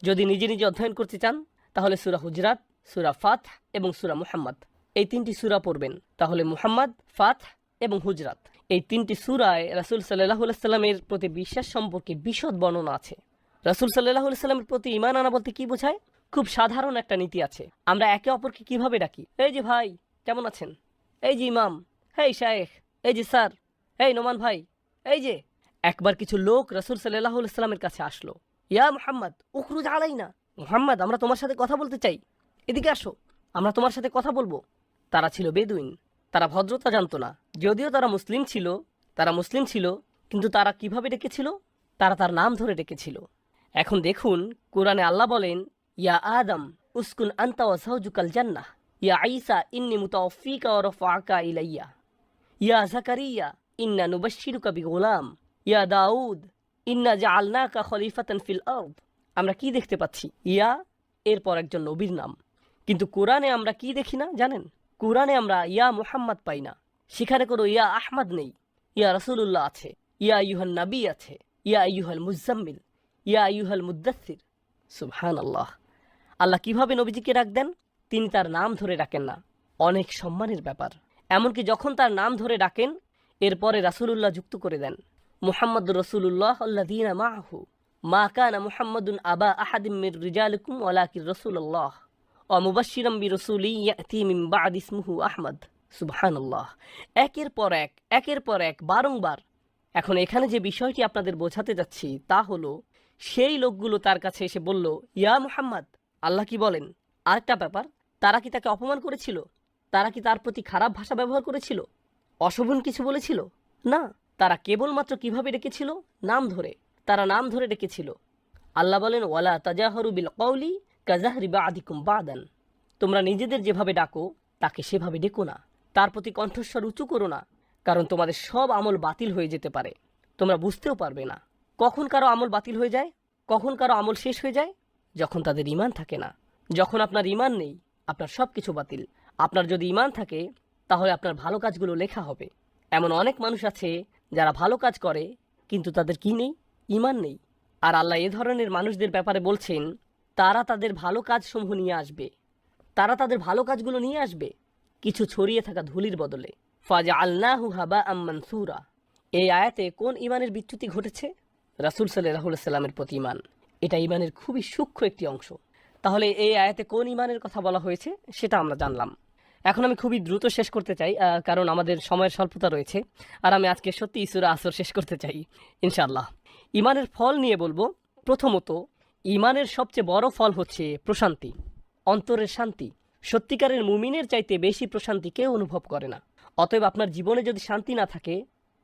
যদি নিজে নিজে অধ্যয়ন করতে চান, তাহলে সূরা হুজরাত, সূরা ফাতহ এবং সূরা মুহাম্মদ, এই 3টি সূরা পড়বেন। তাহলে মুহাম্মদ, ফাতহ এবং হুজরাত, এই 3টি সূরায় রাসূল সাল্লাল্লাহু আলাইহি সাল্লামের প্রতি বিশ্বাস সম্পর্কে বিশদ বর্ণনা আছে। রাসূল সাল্লাল্লাহু আলাইহি সাল্লামের প্রতি ঈমান আনা বলতে কি বোঝায়? খুব সাধারণ একটা নীতি আছে। আমরা একে অপরকে কিভাবে ডাকি? এই যে ভাই, কেমন আছেন? এই যে ইমাম, হেই শায়েখ, এই যে স্যার, এই নোমান ভাই, এই যে। একবার কিছু লোক রাসূল সাল্লাল্লাহু আলাইহি সাল্লামের কাছে আসলো। ইয়া মুহাম্মদ উখরুজ আলাইনা, মুহাম্মদ আমরা তোমার সাথে কথা বলতে চাই, এদিকে আসো, আমরা তোমার সাথে কথা বলবো। তারা ছিল বেদুইন, তারা ভদ্রতা জানতো না। যদিও তারা মুসলিম ছিল, কিন্তু তারা কিভাবে ডেকেছিল? তারা তার নাম ধরে ডেকেছিল। এখন দেখুন, কোরআনে আল্লাহ বলেন, ইয়া আদম উসকুন আনতা ওয়া যাওজুকাল জান্নাহ, ইয়া ঈসা ইন্নী মুতাওয়াফফিকা ওয়া রাফা'আকা ইলাইয়া, ইয়া যাকারিয়া ইন্না নুবাশশিরুকা বিগুলাম, ইয়া দাউদ ইন্না জাআলনাকা খলিফাতান ফিল আরদ। আমরা কি দেখতে পাচ্ছি? ইয়া এরপর একজন নবীর নাম। কিন্তু কোরআনে আমরা কি দেখি না জানেন? কোরআনে আমরা ইয়া মুহাম্মদ পাই না। সেখানে কোনো ইয়া আহমদ নেই। ইয়া রাসূলুল্লাহ আছে, ইয়া আইয়ুহান নবী আছে, ইয়া আইয়ুহাল মুজাম্মিল, ইয়া আইয়ুহাল মুদ্দাসসির। সুবহানাল্লাহ। আল্লাহ কিভাবে নবীজিকে ডাক দেন? তিনি তার নাম ধরে ডাকেন না। অনেক সম্মানের ব্যাপার। এমনকি যখন তার নাম ধরে ডাকেন, এরপরে রাসূলুল্লাহ যুক্ত করে দেন, মুহাম্মাদুর রাসূলুল্লাহ আল্লাযীনা মাআহু মা কানা মুহাম্মাদুন আবা আহাদিম মির রিজালিকুম ওয়ালাকিন রাসূলুল্লাহ ওয়া মুবাশশিরাম বিরাসূলিন ইয়াতি মিন বা'দি ইসমুহু আহমদ। সুবহানাল্লাহ। একের পর এক বারংবার। এখন এখানে যে বিষয়টি আপনাদের বোঝাতে যাচ্ছি তা হলো, সেই লোকগুলো তার কাছে এসে বলল, ইয়া মুহাম্মদ, আল্লাহ কি বলেন? আরেকটা ব্যাপার, তারা কি তাকে অপমান করেছিল? তারা কি তার প্রতি খারাপ ভাষা ব্যবহার করেছিল? অশোভন কিছু বলেছিল? না, তারা কেবলমাত্র কিভাবে ডেকেছিল? নাম ধরে। তারা নাম ধরে ডেকেছিল। আল্লাহ বলেন, ওয়ালা তাজাহরু বিল কওলি কাজাহরি বাদিকুম বাদান। তোমরা নিজেদের যেভাবে ডাকো তাকে সেভাবে ডেকো না, তার প্রতি কণ্ঠস্বর উঁচু করো না, কারণ তোমাদের সব আমল বাতিল হয়ে যেতে পারে, তোমরা বুঝতেও পারবে না। কখন কারো আমল বাতিল হয়ে যায়? কখন কারো আমল শেষ হয়ে যায়? যখন তাদের ঈমান থাকে না। যখন আপনার ঈমান নেই, আপনার সব কিছু বাতিল। আপনার যদি ঈমান থাকে, তাহলে আপনার ভালো কাজগুলো লেখা হবে। এমন অনেক মানুষ আছে যারা ভালো কাজ করে, কিন্তু তাদের কি নেই? ঈমান নেই। আর আল্লাহ এ ধরনের মানুষদের ব্যাপারে বলছেন, তারা তাদের ভালো কাজসমূহ নিয়ে আসবে, তারা তাদের ভালো কাজগুলো নিয়ে আসবে কিছু ছড়িয়ে থাকা ধুলির বদলে। ফাজআলনাহু হাবাআম মানসুরা। এই আয়াতে কোন ঈমানের বিচ্যুতি ঘটেছে? রাসূল সাল্লাল্লাহু আলাইহি সাল্লামের প্রতি ঈমান। এটা ঈমানের খুবই সূক্ষ্ম একটি অংশ। তাহলে এই আয়াতে কোন ঈমানের কথা বলা হয়েছে সেটা আমরা জানলাম। এখন আমি খুবই দ্রুত শেষ করতে চাই, কারণ আমাদের সময়ের স্বল্পতা রয়েছে, আর আমি আজকে সত্যি সূরা আসর শেষ করতে চাই ইনশাআল্লাহ। ঈমানের ফল নিয়ে বলবো। প্রথমত, ঈমানের সবচেয়ে বড় ফল হচ্ছে প্রশান্তি, অন্তরের শান্তি। সত্যিকারের মুমিনের চাইতে বেশি প্রশান্তি কেউ অনুভব করে না। অতএব আপনার জীবনে যদি শান্তি না থাকে,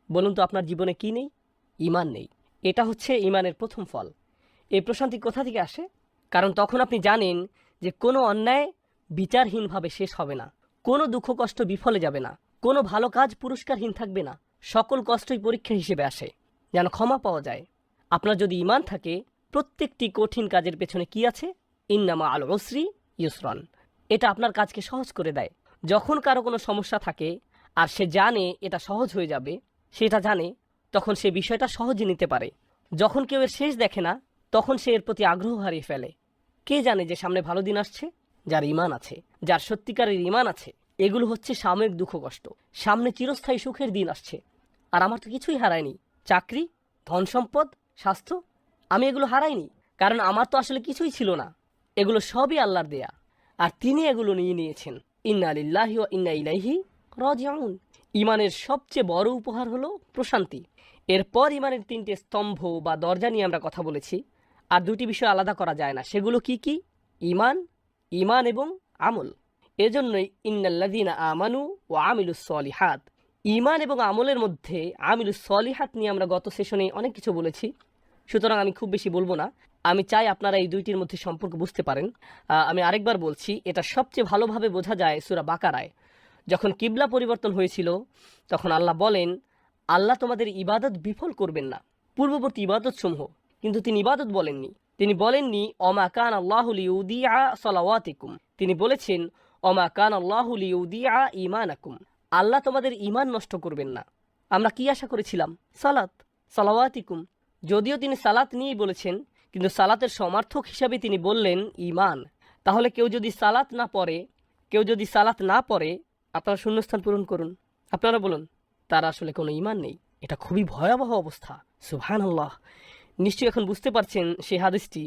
বলুন তো আপনার জীবনে কি নেই? ঈমান নেই। এটা হচ্ছে ঈমানের প্রথম ফল। এই প্রশান্তি কোথা থেকে আসে? কারণ তখন আপনি জানেন যে কোনো অন্যায় বিচারহীনভাবে শেষ হবে না, কোনো দুঃখ কষ্ট বিফলে যাবে না, কোনো ভালো কাজ পুরস্কারহীন থাকবে না। সকল কষ্টই পরীক্ষা হিসেবে আসে, যেন ক্ষমা পাওয়া যায়। আপনার যদি ঈমান থাকে, প্রত্যেকটি কঠিন কাজের পেছনে কি আছে? ইন্নামা আল উসরি ইউসরান। এটা আপনার কাজকে সহজ করে দেয়। যখন কারো কোনো সমস্যা থাকে আর সে জানে এটা সহজ হয়ে যাবে, সেটা জানে, তখন সে বিষয়টা সহজে নিতে পারে। যখন কেউ এর শেষ দেখে না, তখন সে এর প্রতি আগ্রহ হারিয়ে ফেলে। কে জানে যে সামনে ভালো দিন আসছে? যার ঈমান আছে, যার সত্যিকারের ঈমান আছে। এগুলো হচ্ছে সাময়িক দুঃখ কষ্ট, সামনে চিরস্থায়ী সুখের দিন আসছে। আর আমার তো কিছুই হারায়নি। চাকরি, ধন সম্পদ, স্বাস্থ্য, আমি এগুলো হারাইনি, কারণ আমার তো আসলে কিছুই ছিল না। এগুলো সবই আল্লাহর দেয়া, আর তিনি এগুলো নিয়ে নিয়েছেন। ইন্না লিল্লাহি ওয়া ইন্না ইলাইহি রাজিউন। ঈমানের সবচেয়ে বড় উপহার হলো প্রশান্তি। এরপর ঈমানের তিনটে স্তম্ভ বা দরজা নিয়ে আমরা কথা বলেছি, আর দুটি বিষয় আলাদা করা যায় না। সেগুলো কি কি? ঈমান, ঈমান এবং আমল। এজন্যই ইন্নাল্লাযীনা আমানু ওয়া আমিলুস সলিহাত। ঈমান এবং আমলের মধ্যে আমিলুস সলিহাত নিয়ে আমরা গত সেশনে অনেক কিছু বলেছি, সুতরাং আমি খুব বেশি বলবো না। আমি চাই আপনারা এই দুইটির মধ্যে সম্পর্ক বুঝতে পারেন। আমি আরেকবার বলছি, এটা সবচেয়ে ভালোভাবে বোঝা যায় সূরা বাকারায়। যখন কিবলা পরিবর্তন হয়েছিল, তখন আল্লাহ বলেন, আল্লাহ তোমাদের ইবাদত বিফল করবেন না, পূর্ববর্তী ইবাদত সমূহ। কিন্তু তিনি ইবাদত বলেননি। তিনি বলেননি অমা কান আল্লাহু লিউদিআ সালাওয়াতিকুম। তিনি বলেছেন অমা কান আল্লাহু লিউদিআ ঈমানাকুম। আল্লাহ তোমাদের ঈমান নষ্ট করবেন না। আমরা কি আশা করেছিলাম? সালাত, সালাওয়াতিকুম। যদিও তিনি সালাত নিয়েই বলেছেন, কিন্তু সালাতের সমার্থক হিসাবে তিনি বললেন ঈমান। তাহলে কেউ যদি সালাত না পড়ে, আপনারা শূন্যস্থান পূরণ করুন। আপনারা বলুন, তার আসলে কোনো ঈমান নেই। এটা খুবই ভয়াবহ অবস্থা। সুবহানাল্লাহ। নিশ্চয়ই এখন বুঝতে পারছেন সেই হাদিসটি,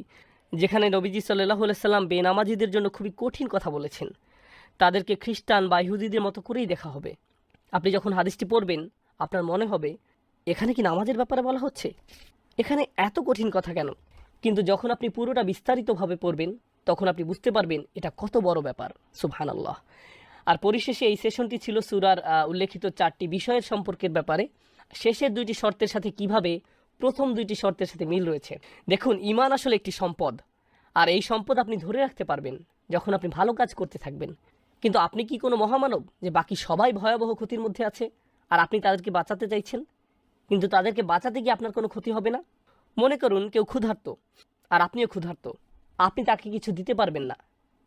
যেখানে নবীজি সাল্লাল্লাহু আলাইহি সাল্লাম বেনামাজিদের জন্য খুবই কঠিন কথা বলেছেন। তাদেরকে খ্রিস্টান বা ইহুদিদের মতো করেই দেখা হবে। আপনি যখন হাদিসটি পড়বেন, আপনার মনে হবে এখানে কি নামাজের ব্যাপারে বলা হচ্ছে? এখানে এত কঠিন কথা কেন? কিন্তু যখন আপনি পুরোটা বিস্তারিতভাবে পড়বেন, তখন আপনি বুঝতে পারবেন এটা কত বড় ব্যাপার। সুবহানাল্লাহ। আর পরিশেষে এই সেশনটি ছিল সূরার উল্লেখিত 4টি বিষয়ের সম্পর্কের ব্যাপারে। শেষের 2টি শর্তের সাথে কিভাবে প্রথম 2টি শর্তের সাথে মিল রয়েছে। দেখুন, ঈমান আসলে একটি সম্পদ, আর এই সম্পদ আপনি ধরে রাখতে পারবেন যখন আপনি ভালো কাজ করতে থাকবেন। কিন্তু আপনি কি কোনো মহামানব যে বাকি সবাই ভয়াবহ ক্ষতির মধ্যে আছে আর আপনি তাদেরকে বাঁচাতে চাইছেন? কিন্তু তাদেরকে বাঁচাতে গিয়ে আপনার কোনো ক্ষতি হবে না। মনে করুন কেউ ক্ষুধার্ত আর আপনিও ক্ষুধার্ত। আপনি তাকে কিছু দিতে পারবেন না,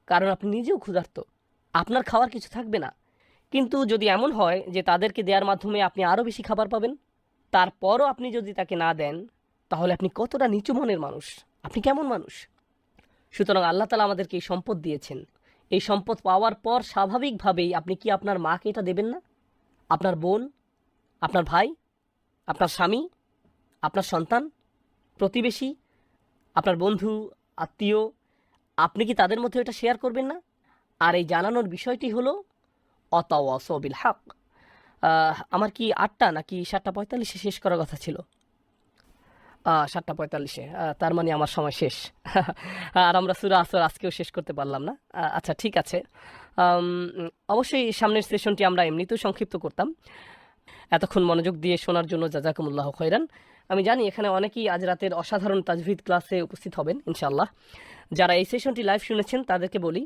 কারণ আপনি নিজেও ক্ষুধার্ত। আপনার খাওয়ার কিছু থাকবে না। কিন্তু যদি এমন হয় যে তাদেরকে দেওয়ার মাধ্যমে আপনি আরও বেশি খাবার পাবেন, তারপরও আপনি যদি তাকে না দেন, তাহলে আপনি কতটা নিচু মনের মানুষ, আপনি কেমন মানুষ? সুতরাং আল্লাহ তাআলা আমাদেরকে এই সম্পদ দিয়েছেন। এই সম্পদ পাওয়ার পর স্বাভাবিকভাবেই আপনি কি আপনার মাকে এটা দেবেন না? আপনার বোন, আপনার ভাই, আপনার স্বামী, আপনার সন্তান, প্রতিবেশী, আপনার বন্ধু, আত্মীয়, আপনি কি তাদের মধ্যে এটা শেয়ার করবেন না? আর এই জানানোর বিষয়টি হলো অতাওয়াসাউ বিল হক। আমার কি 8টা নাকি 7:45 শেষ করার কথা ছিল? 7:45, তার মানে আমার সময় শেষ। আর আমরা সূরা আসর আজকেও শেষ করতে পারলাম না। আচ্ছা, ঠিক আছে। আম, অবশ্যই সামনের সেশনটি আমরা এমনিতেও সংক্ষিপ্ত করতাম। এতক্ষণ মনোযোগ দিয়ে শোনার জন্য জাযাকুমুল্লাহ খৈরান। আমি জানি এখানে অনেকেই আজ রাতের অসাধারণ তাজভিদ ক্লাসে উপস্থিত হবেন ইনশাআল্লাহ। যারা এই সেশনটি লাইভ শুনেছেন তাদেরকে বলি,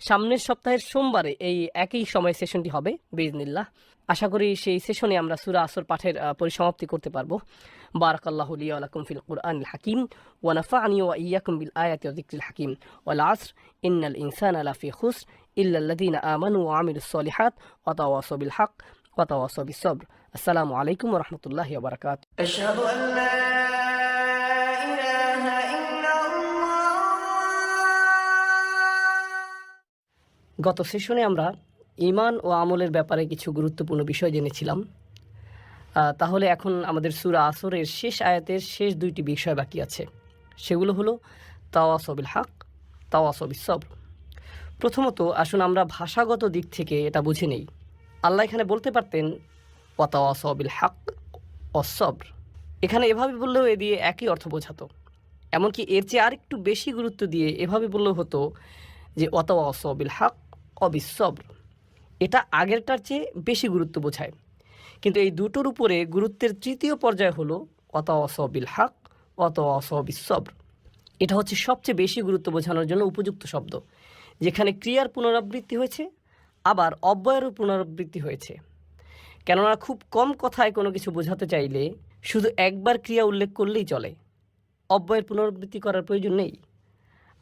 সামনের সপ্তাহের সোমবারে এই একই সময় সেশনটি হবে বিইজনিল্লাহ। আশা করি সেই সেশনে আমরা সূরা আসর পাঠের পরিসমাপ্তি করতে পারবো। বারাকাল্লাহু লি ওয়া লাকুম ফিল কুরআনিল হাকিম ওয়া নাফা'নি ওয়া ইয়্যাকুম বিল আয়াতি ওয়া যিকরিল হাকিম ওয়াল আসর ইন্নাল ইনসানা লাফি খুসর ইল্লাল্লাযীনা আমানু ওয়া আমিলুস সলিহাত ওয়া তাওয়াসাউ বিল হক ওয়া তাওয়াসাউ বিস সবর। আসসালামু আলাইকুম ওয়া রাহমাতুল্লাহি ওয়া বারাকাতুহু। أشهد أن لا إله إلا الله. গত সেশনে আমরা ঈমান ও আমলের ব্যাপারে কিছু গুরুত্বপূর্ণ বিষয় জেনেছিলাম। তাহলে এখন আমাদের সূরা আসরের শেষ আয়াতের শেষ দুইটি বিষয় বাকি আছে। সেগুলো হলো তাওয়াসাউ বিল হক, তাওয়াসাউ বিস সবর। প্রথমত আসুন আমরা ভাষাগত দিক থেকে এটা বুঝে নেই। আল্লাহ এখানে বলতে পারতেন ওয়া তাওয়াসাউ বিল হক ওয়াস সবর। এখানে এভাবে বললেও এ দিয়ে একই অর্থ বোঝাতো। এমনকি এর চেয়ে আরেকটু বেশি গুরুত্ব দিয়ে এভাবে বললেও হতো যে ওয়া তাওয়াসাউ বিল হক ওয়া বিস সবর। এটা আগেরটার চেয়ে বেশি গুরুত্ব বোঝায়। কিন্তু এই দুটোর উপরে গুরুত্বের তৃতীয় পর্যায় হলো ওয়া তাওয়াসাউ বিল হক ওয়া তাওয়াসাউ বিস সবর। এটা হচ্ছে সবচেয়ে বেশি গুরুত্ব বোঝানোর জন্য উপযুক্ত শব্দ, যেখানে ক্রিয়ার পুনরাবৃত্তি হয়েছে আবার অব্যয়েরও পুনরাবৃত্তি হয়েছে। কেননা খুব কম কথায় কোনো কিছু বোঝাতে চাইলে শুধু একবার ক্রিয়া উল্লেখ করলেই চলে, অব্যয়ের পুনরাবৃত্তি করার প্রয়োজন নেই।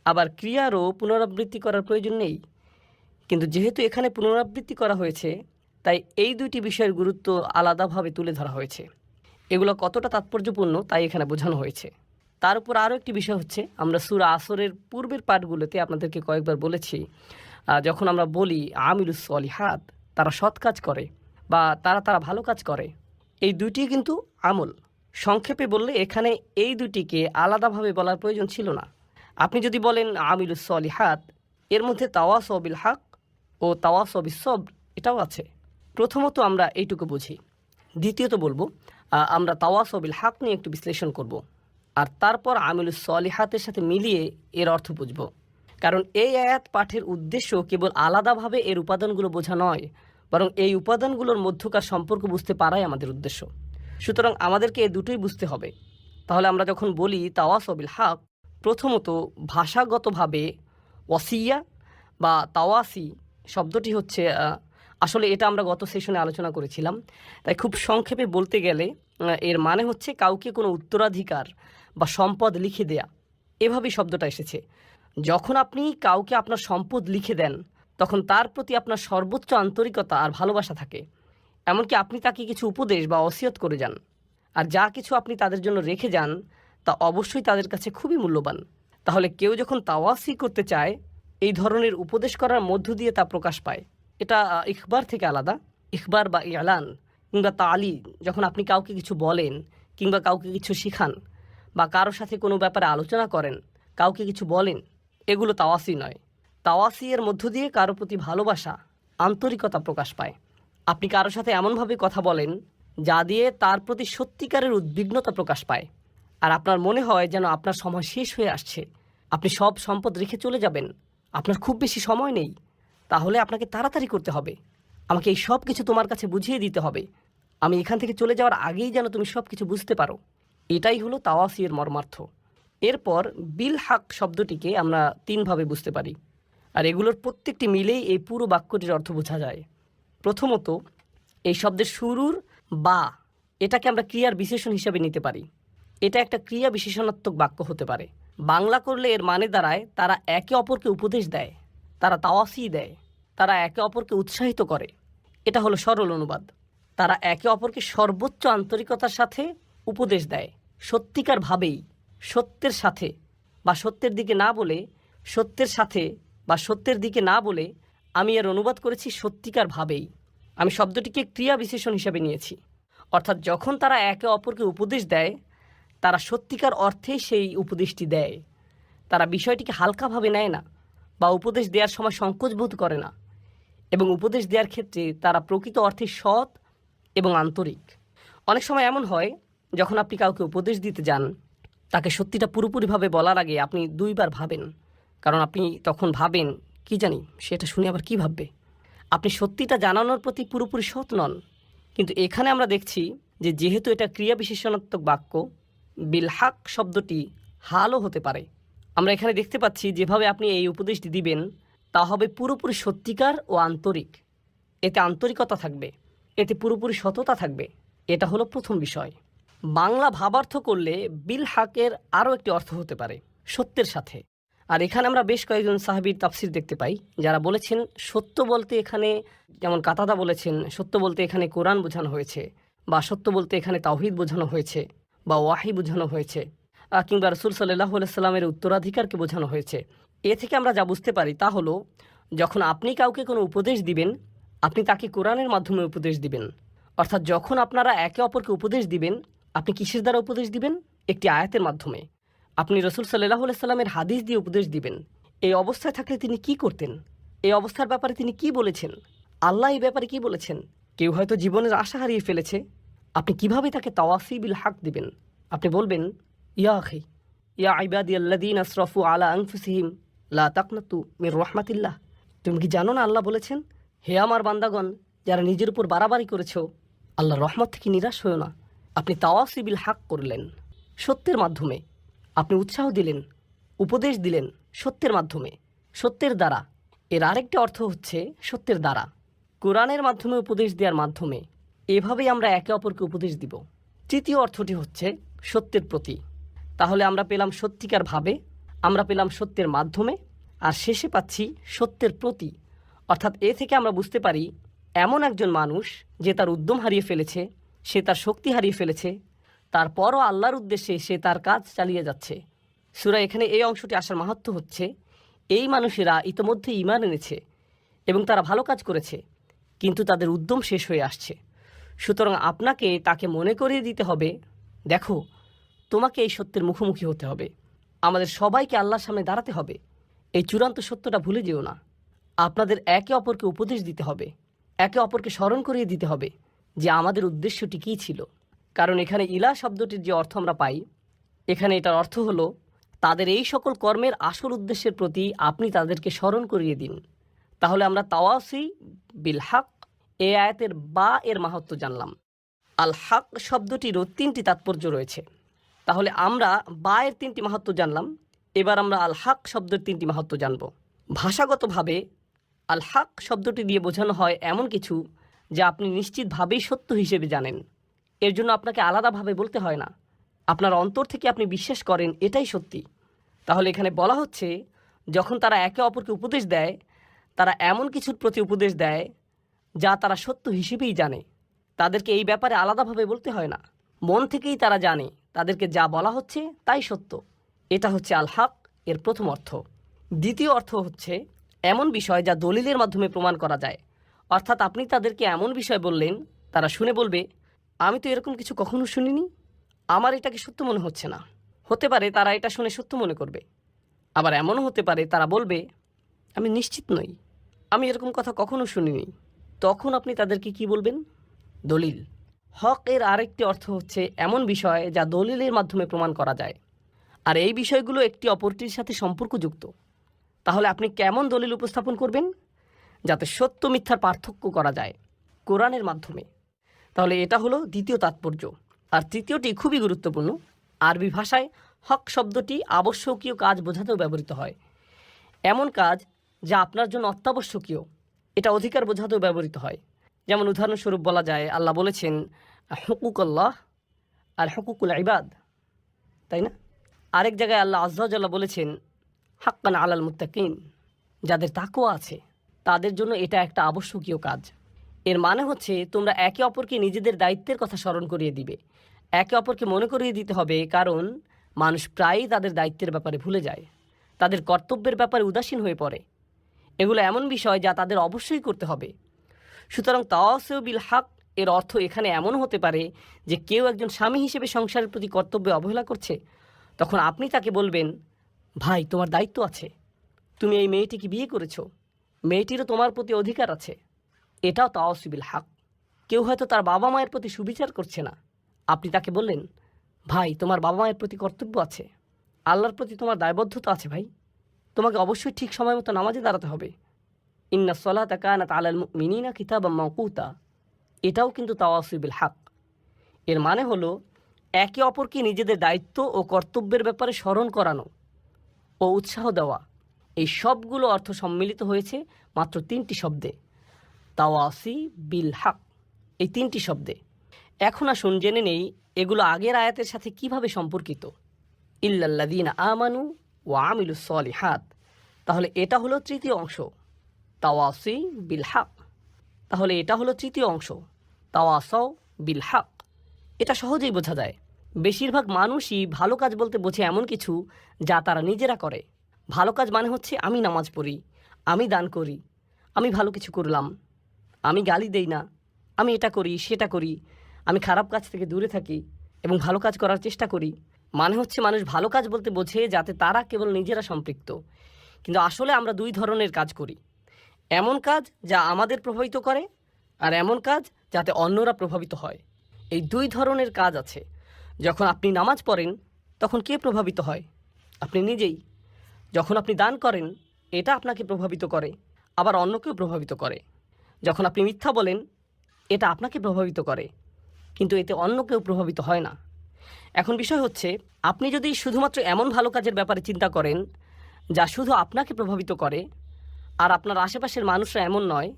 আবার ক্রিয়ারও পুনরাবৃত্তি করার প্রয়োজন নেই। কিন্তু যেহেতু এখানে পুনরাবৃত্তি করা হয়েছে, তাই এই দুইটি বিষয়ের গুরুত্ব আলাদাভাবে তুলে ধরা হয়েছে। এগুলো কতটা তাৎপর্যপূর্ণ তাই এখানে বোঝানো হয়েছে। তার উপর আরও একটি বিষয় হচ্ছে, আমরা সূরা আসরের পূর্বের পাঠগুলোতে আপনাদেরকে কয়েকবার বলেছি, যখন আমরা বলি আমিলুস সলিহাত, তারা সৎ কাজ করে বা তারা ভালো কাজ করে, এই দুইটি কিন্তু আমল। সংক্ষেপে বললে এখানে এই দুটিকে আলাদাভাবে বলার প্রয়োজন ছিল না। আপনি যদি বলেন আমিলুস সলিহাত, এর মধ্যে তাওয়াসাউ বিল হক ও তাওয়াসাউ বিস সবর এটাও আছে। প্রথমত আমরা এইটুকু বুঝি। দ্বিতীয়ত বলবো, আমরা তাওয়াসাউ বিল হক নিয়ে একটু বিশ্লেষণ করব, আর তারপর আমিলুস সলিহাতের সাথে মিলিয়ে এর অর্থ বুঝব। কারণ এই আয়াত পাঠের উদ্দেশ্য কেবল আলাদাভাবে এর উপাদানগুলো বোঝা নয়, বরং এই উপাদানগুলোর মধ্যকার সম্পর্ক বুঝতে পারাই আমাদের উদ্দেশ্য। সুতরাং আমাদেরকে এই দুটোই বুঝতে হবে। তাহলে আমরা যখন বলি তাওয়াসাউ বিল হক, প্রথমত ভাষাগতভাবে ওয়াসিয়া বা তাওয়াসি শব্দটি হচ্ছে, আসলে এটা আমরা গত সেশনে আলোচনা করেছিলাম, তাই খুব সংক্ষেপে বলতে গেলে এর মানে হচ্ছে কাউকে কোনো উত্তরাধিকার বা সম্পদ লিখে দেয়া। এভাবেই শব্দটা এসেছে। যখন আপনি কাউকে আপনার সম্পদ লিখে দেন, তখন তার প্রতি আপনার সর্বোচ্চ আন্তরিকতা আর ভালোবাসা থাকে। এমনকি আপনি তাকে কিছু উপদেশ বা ওসিয়ত করে যান, আর যা কিছু আপনি তাদের জন্য রেখে যান তা অবশ্যই তাদের কাছে খুবই মূল্যবান। তাহলে কেউ যখন তাওয়াসি করতে চায়, এই ধরনের উপদেশ করার মধ্য দিয়ে তা প্রকাশ পায়। এটা ইখবার থেকে আলাদা। ইখবার বা ইলান কিংবা তালি, যখন আপনি কাউকে কিছু বলেন কিংবা কাউকে কিছু শিখান বা কারোর সাথে কোনো ব্যাপারে আলোচনা করেন, কাউকে কিছু বলেন, এগুলো তাওয়াসি নয়। তাওয়াসি এর মধ্য দিয়ে কারো প্রতি ভালোবাসা, আন্তরিকতা প্রকাশ পায়। আপনি কারোর সাথে এমনভাবে কথা বলেন যা দিয়ে তার প্রতি সত্যিকারের উদ্বিগ্নতা প্রকাশ পায়, আর আপনার মনে হয় যেন আপনার সময় শেষ হয়ে আসছে, আপনি সব সম্পদ রেখে চলে যাবেন, আপনার খুব বেশি সময় নেই, তাহলে আপনাকে তাড়াতাড়ি করতে হবে, আমাকে এই সব কিছু তোমার কাছে বুঝিয়ে দিতে হবে, আমি এখান থেকে চলে যাওয়ার আগেই যেন তুমি সব কিছু বুঝতে পারো। এটাই হলো তাওয়াসি এর মর্মার্থ। এরপর বিল হক শব্দটিকে আমরা তিনভাবে বুঝতে পারি, আর এগুলোর প্রত্যেকটি মিলেই এই পুরো বাক্যটির অর্থ বোঝা যায়। প্রথমত, এই শব্দের শুরুর বা, এটাকে আমরা ক্রিয়ার বিশেষণ হিসাবে নিতে পারি। এটা একটা ক্রিয়া বিশেষণাত্মক বাক্য হতে পারে। বাংলা করলে এর মানে দাঁড়ায় তারা একে অপরকে উপদেশ দেয়, তারা তাওয়াসি দেয়, তারা একে অপরকে উৎসাহিত করে। এটা হলো সরল অনুবাদ। তারা একে অপরকে সর্বোচ্চ আন্তরিকতার সাথে উপদেশ দেয়, সত্যিকার ভাবেই, সত্যের সাথে বা সত্যের দিকে না বলে, সত্যের সাথে বা সত্যের দিকে না বলে আমি এর অনুবাদ করেছি সত্যিকার ভাবেই। আমি শব্দটিকে ক্রিয়া বিশেষণ হিসাবে নিয়েছি। অর্থাৎ যখন তারা একে অপরকে উপদেশ দেয়, তারা সত্যিকার অর্থেই সেই উপদেশটি দেয়। তারা বিষয়টিকে হালকাভাবে নেয় না বা উপদেশ দেওয়ার সময় সংকোচ বোধ করে না, এবং উপদেশ দেওয়ার ক্ষেত্রে তারা প্রকৃত অর্থে সৎ এবং আন্তরিক। অনেক সময় এমন হয়, যখন আপনি কাউকে উপদেশ দিতে যান, তাকে সত্যিটা পুরোপুরিভাবে বলার আগে আপনি দুইবার ভাবেন, কারণ আপনি তখন ভাবেন কি জানি সেটা শুনে আবার কি ভাববে। আপনি সত্যিটা জানানোর প্রতি পুরোপুরি সৎ নন। কিন্তু এখানে আমরা দেখছি যে যেহেতু এটা ক্রিয়া বিশেষণাত্মক বাক্য, বিলহাক শব্দটি হালও হতে পারে। আমরা এখানে দেখতে পাচ্ছি যেভাবে আপনি এই উপদেশটি দিবেন তা হবে পুরোপুরি সত্যিকার ও আন্তরিক। এতে আন্তরিকতা থাকবে, এতে পুরোপুরি সততা থাকবে। এটা হলো প্রথম বিষয়। বাংলা ভাবার্থ করলে বিল হাকের আরও একটি অর্থ হতে পারে সত্যের সাথে। আর এখানে আমরা বেশ কয়েকজন সাহাবীর তাফসির দেখতে পাই যারা বলেছেন সত্য বলতে এখানে, যেমন কাতাদা বলেছেন সত্য বলতে এখানে কোরআন বোঝানো হয়েছে, বা সত্য বলতে এখানে তাওহীদ বোঝানো হয়েছে, বা ওয়াহি বোঝানো হয়েছে, কিংবা রাসূল সাল্লাল্লাহু আলাইহি সাল্লামের উত্তরাধিকারকে বোঝানো হয়েছে। এ থেকে আমরা যা বুঝতে পারি তা হলো যখন আপনি কাউকে কোনো উপদেশ দিবেন, আপনি তাকে কোরআনের মাধ্যমে উপদেশ দিবেন। অর্থাৎ যখন আপনারা একে অপরকে উপদেশ দিবেন, আপনি কিসের দ্বারা উপদেশ দিবেন? একটি আয়াতের মাধ্যমে। আপনি রাসূল সাল্লাল্লাহু আলাইহি সাল্লামের হাদিস দিয়ে উপদেশ দিবেন। এই অবস্থায় থাকলে তিনি কি করতেন? এই অবস্থার ব্যাপারে তিনি কি বলেছেন? আল্লাহ এই ব্যাপারে কি বলেছেন? কেউ হয়তো জীবনের আশা হারিয়ে ফেলেছে, আপনি কিভাবে তাকে তাওয়াসি বিল হাক দিবেন? আপনি বলবেন, ইয়া আখি ইয়া ইবাদিয়াল্লাযীনা আসরাফু আলা আনফুসিহিম লা তাকনাতু মির রাহমাতিল্লাহ। তুমি কি জানো না আল্লাহ বলেছেন, হে আমার বান্দাগণ যারা নিজের উপর বাড়াবাড়ি করেছ, আল্লাহর রহমত থেকে নিরাশ হয়েও না। আপনি তাওয়াসি বিল হাক করলেন সত্যের মাধ্যমে। আপনি উৎসাহ দিলেন, উপদেশ দিলেন সত্যের মাধ্যমে, সত্যের দ্বারা। এর আরেকটি অর্থ হচ্ছে সত্যের দ্বারা, কোরআনের মাধ্যমে উপদেশ দেওয়ার মাধ্যমে। এভাবেই আমরা একে অপরকে উপদেশ দিব। তৃতীয় অর্থটি হচ্ছে সত্যের প্রতি। তাহলে আমরা পেলাম সত্যিকার ভাবে, আমরা পেলাম সত্যের মাধ্যমে, আর শেষে পাচ্ছি সত্যের প্রতি। অর্থাৎ এ থেকে আমরা বুঝতে পারি এমন একজন মানুষ যে তার উদ্যম হারিয়ে ফেলেছে, সে তার শক্তি হারিয়ে ফেলেছে, তারপরও আল্লাহর উদ্দেশ্যে সে তার কাজ চালিয়ে যাচ্ছে। সূরা এখানে এই অংশটি আসার মাহাত্ম্য হচ্ছে এই মানুষেরা ইতোমধ্যে ঈমান এনেছে এবং তারা ভালো কাজ করেছে, কিন্তু তাদের উদ্যম শেষ হয়ে আসছে। সুতরাং আপনাকে তাকে মনে করিয়ে দিতে হবে, দেখো তোমাকে এই সত্যের মুখোমুখি হতে হবে, আমাদের সবাইকে আল্লাহর সামনে দাঁড়াতে হবে। এই চূড়ান্ত সত্যটা ভুলে যেও না। আপনাদের একে অপরকে উপদেশ দিতে হবে, একে অপরকে স্মরণ করিয়ে দিতে হবে যে আমাদের উদ্দেশ্যটি কী ছিল। কারণ এখানে ইলা শব্দটির যে অর্থ আমরা পাই, এখানে এটার অর্থ হলো তাদের এই সকল কর্মের আসল উদ্দেশ্যের প্রতি আপনি তাদেরকে স্মরণ করিয়ে দিন। তাহলে আমরা তাওয়াসি বিল হক এই আয়াতের বা এর মাহাত্ম্য জানলাম। আল হক শব্দটিরও তিনটি তাৎপর্য রয়েছে। তাহলে আমরা বা এর তিনটি মাহাত্ম্য জানলাম, এবার আমরা আল হক শব্দের তিনটি মাহাত্ম্য জানব। ভাষাগতভাবে আল হক শব্দটি দিয়ে বোঝানো হয় এমন কিছু যা আপনি নিশ্চিতভাবেই সত্য হিসেবে জানেন। এর জন্য আপনাকে আলাদাভাবে বলতে হয় না, আপনার অন্তর থেকে আপনি বিশ্বাস করেন এটাই সত্যি। তাহলে এখানে বলা হচ্ছে যখন তারা একে অপরকে উপদেশ দেয়, তারা এমন কিছুর প্রতি উপদেশ দেয় যা তারা সত্য হিসেবেই জানে। তাদেরকে এই ব্যাপারে আলাদাভাবে বলতে হয় না, মন থেকেই তারা জানে তাদেরকে যা বলা হচ্ছে তাই সত্য। এটা হচ্ছে আল হক এর প্রথম অর্থ। দ্বিতীয় অর্থ হচ্ছে এমন বিষয় যা দলিলের মাধ্যমে প্রমাণ করা যায়। অর্থাৎ আপনি তাদেরকে এমন বিষয় বললেন, তারা শুনে বলবে আমি তো এরকম কিছু কখনো শুনিনি, আমার এটাকে সত্য মনে হচ্ছে না। হতে পারে তারা এটা শুনে সত্য মনে করবে, আবার এমনও হতে পারে তারা বলবে আমি নিশ্চিত নই, আমি এরকম কথা কখনো শুনিনি। তখন আপনি তাদেরকে কি বলবেন? দলিল। হক এর আরেকটি অর্থ হচ্ছে এমন বিষয় যা দলিলের মাধ্যমে প্রমাণ করা যায়, আর এই বিষয়গুলো একটি অপরটির সাথে সম্পর্কযুক্ত। তাহলে আপনি কেমন দলিল উপস্থাপন করবেন? যাতে সত্য মিথ্যার পার্থক্য করা যায় কোরআনের মাধ্যমে। তাহলে এটা হলো দ্বিতীয় তাৎপর্য। আর তৃতীয়টি খুবই গুরুত্বপূর্ণ। আরবি ভাষায় হক শব্দটি আবশ্যকীয় কাজ বোঝাতেও ব্যবহৃত হয়। এমন কাজ যা আপনার জন্য অত্যাবশ্যকীয়, এটা অধিকার বোঝাতেও ব্যবহৃত হয়। যেমন উদাহরণস্বরূপ বলা যায় আল্লাহ বলেছেন হুকুক আল্লাহ আর হুকুকুল ইবাদ, তাই না? আরেক জায়গায় আল্লাহ আযজা ওয়া জাল্লা বলেছেন হাক্কান আলাল মুত্তাকিন, যাদের তাকওয়া আছে তাদের জন্য এটা একটা আবশ্যকীয় কাজ। এর মানে হচ্ছে তোমরা একে অপরকে নিজেদের দায়িত্বের কথা স্মরণ করিয়ে দিবে, একে অপরকে মনে করিয়ে দিতে হবে। কারণ মানুষ প্রায়ই তাদের দায়িত্বের ব্যাপারে ভুলে যায়, তাদের কর্তব্যের ব্যাপারে উদাসীন হয়ে পড়ে। এগুলো এমন বিষয় যা তাদের অবশ্যই করতে হবে। সুতরাং তাওয়াসি বিল হক এর অর্থ এখানে এমন হতে পারে যে কেউ একজন স্বামী হিসেবে সংসারের প্রতি কর্তব্যে অবহেলা করছে, তখন আপনি তাকে বলবেন ভাই তোমার দায়িত্ব আছে, তুমি এই মেয়েটিকে বিয়ে করেছো, মেয়েটিরও তোমার প্রতি অধিকার আছে। এটাও তাওয়াসি বিল হক। কেউ হয়তো তার বাবা মায়ের প্রতি সুবিচার করছে না, আপনি তাকে বললেন ভাই, তোমার বাবা মায়ের প্রতি কর্তব্য আছে, আল্লাহর প্রতি তোমার দায়বদ্ধতা আছে ভাই। তোমাকে অবশ্যই ঠিক সময় মতো নামাজে দাঁড়াতে হবে। ইন্না সলাতা কানাত আলাল মুমিনিনা কিতাবাম মাওকুতা, এটাও কিন্তু তাওয়াসি বিল হক। এর মানে হলো একে অপরকে নিজেদের দায়িত্ব ও কর্তব্যের ব্যাপারে স্মরণ করানো ও উৎসাহ দেওয়া। এই সবগুলো অর্থ সম্মিলিত হয়েছে মাত্র 3টি শব্দে, তাওয়াসি বিল হক, এই 3টি শব্দে। এখন আসুন জেনে নেই এগুলো আগের আয়াতের সাথে কিভাবে সম্পর্কিত। ইল্লাল্লাযীনা আমানু ওয়া আমিলুস সলিহাত, তাহলে এটা হলো তৃতীয় অংশ, তাওয়াসি বিল হক। তাহলে এটা হলো তৃতীয় অংশ, তাওয়াসাও বিল হক। এটা সহজেই বোঝা যায়। বেশিরভাগ মানুষই ভালো কাজ বলতে বোঝে এমন কিছু যা তারা নিজেরা করে। ভালো কাজ মানে হচ্ছে আমি নামাজ পড়ি, আমি দান করি, আমি ভালো কিছু করলাম, আমি গালি দেই না, আমি এটা করি সেটা করি, আমি খারাপ কাজ থেকে দূরে থাকি এবং ভালো কাজ করার চেষ্টা করি। মানে হচ্ছে মানুষ ভালো কাজ বলতে বোঝে যাতে তারা কেবল নিজেরা সম্পৃক্ত। কিন্তু আসলে আমরা দুই ধরনের কাজ করি, এমন কাজ যা আমাদের প্রভাবিত করে আর এমন কাজ যাতে অন্যরা প্রভাবিত হয়। এই দুই ধরনের কাজ আছে। যখন আপনি নামাজ পড়েন তখন কে প্রভাবিত হয়? আপনি নিজেই। যখন আপনি দান করেন এটা আপনাকে প্রভাবিত করে, আবার অন্যকেও প্রভাবিত করে। যখন আপনি মিথ্যা বলেন এটা আপনাকে প্রভাবিত করে, কিন্তু এতে অন্য কেউ প্রভাবিত হয় না। এখন বিষয় হচ্ছে, আপনি যদি শুধুমাত্র এমন ভালো কাজের ব্যাপারে চিন্তা করেন যা শুধু আপনাকে প্রভাবিত করে, আর আপনার আশেপাশের মানুষরা এমন নয়,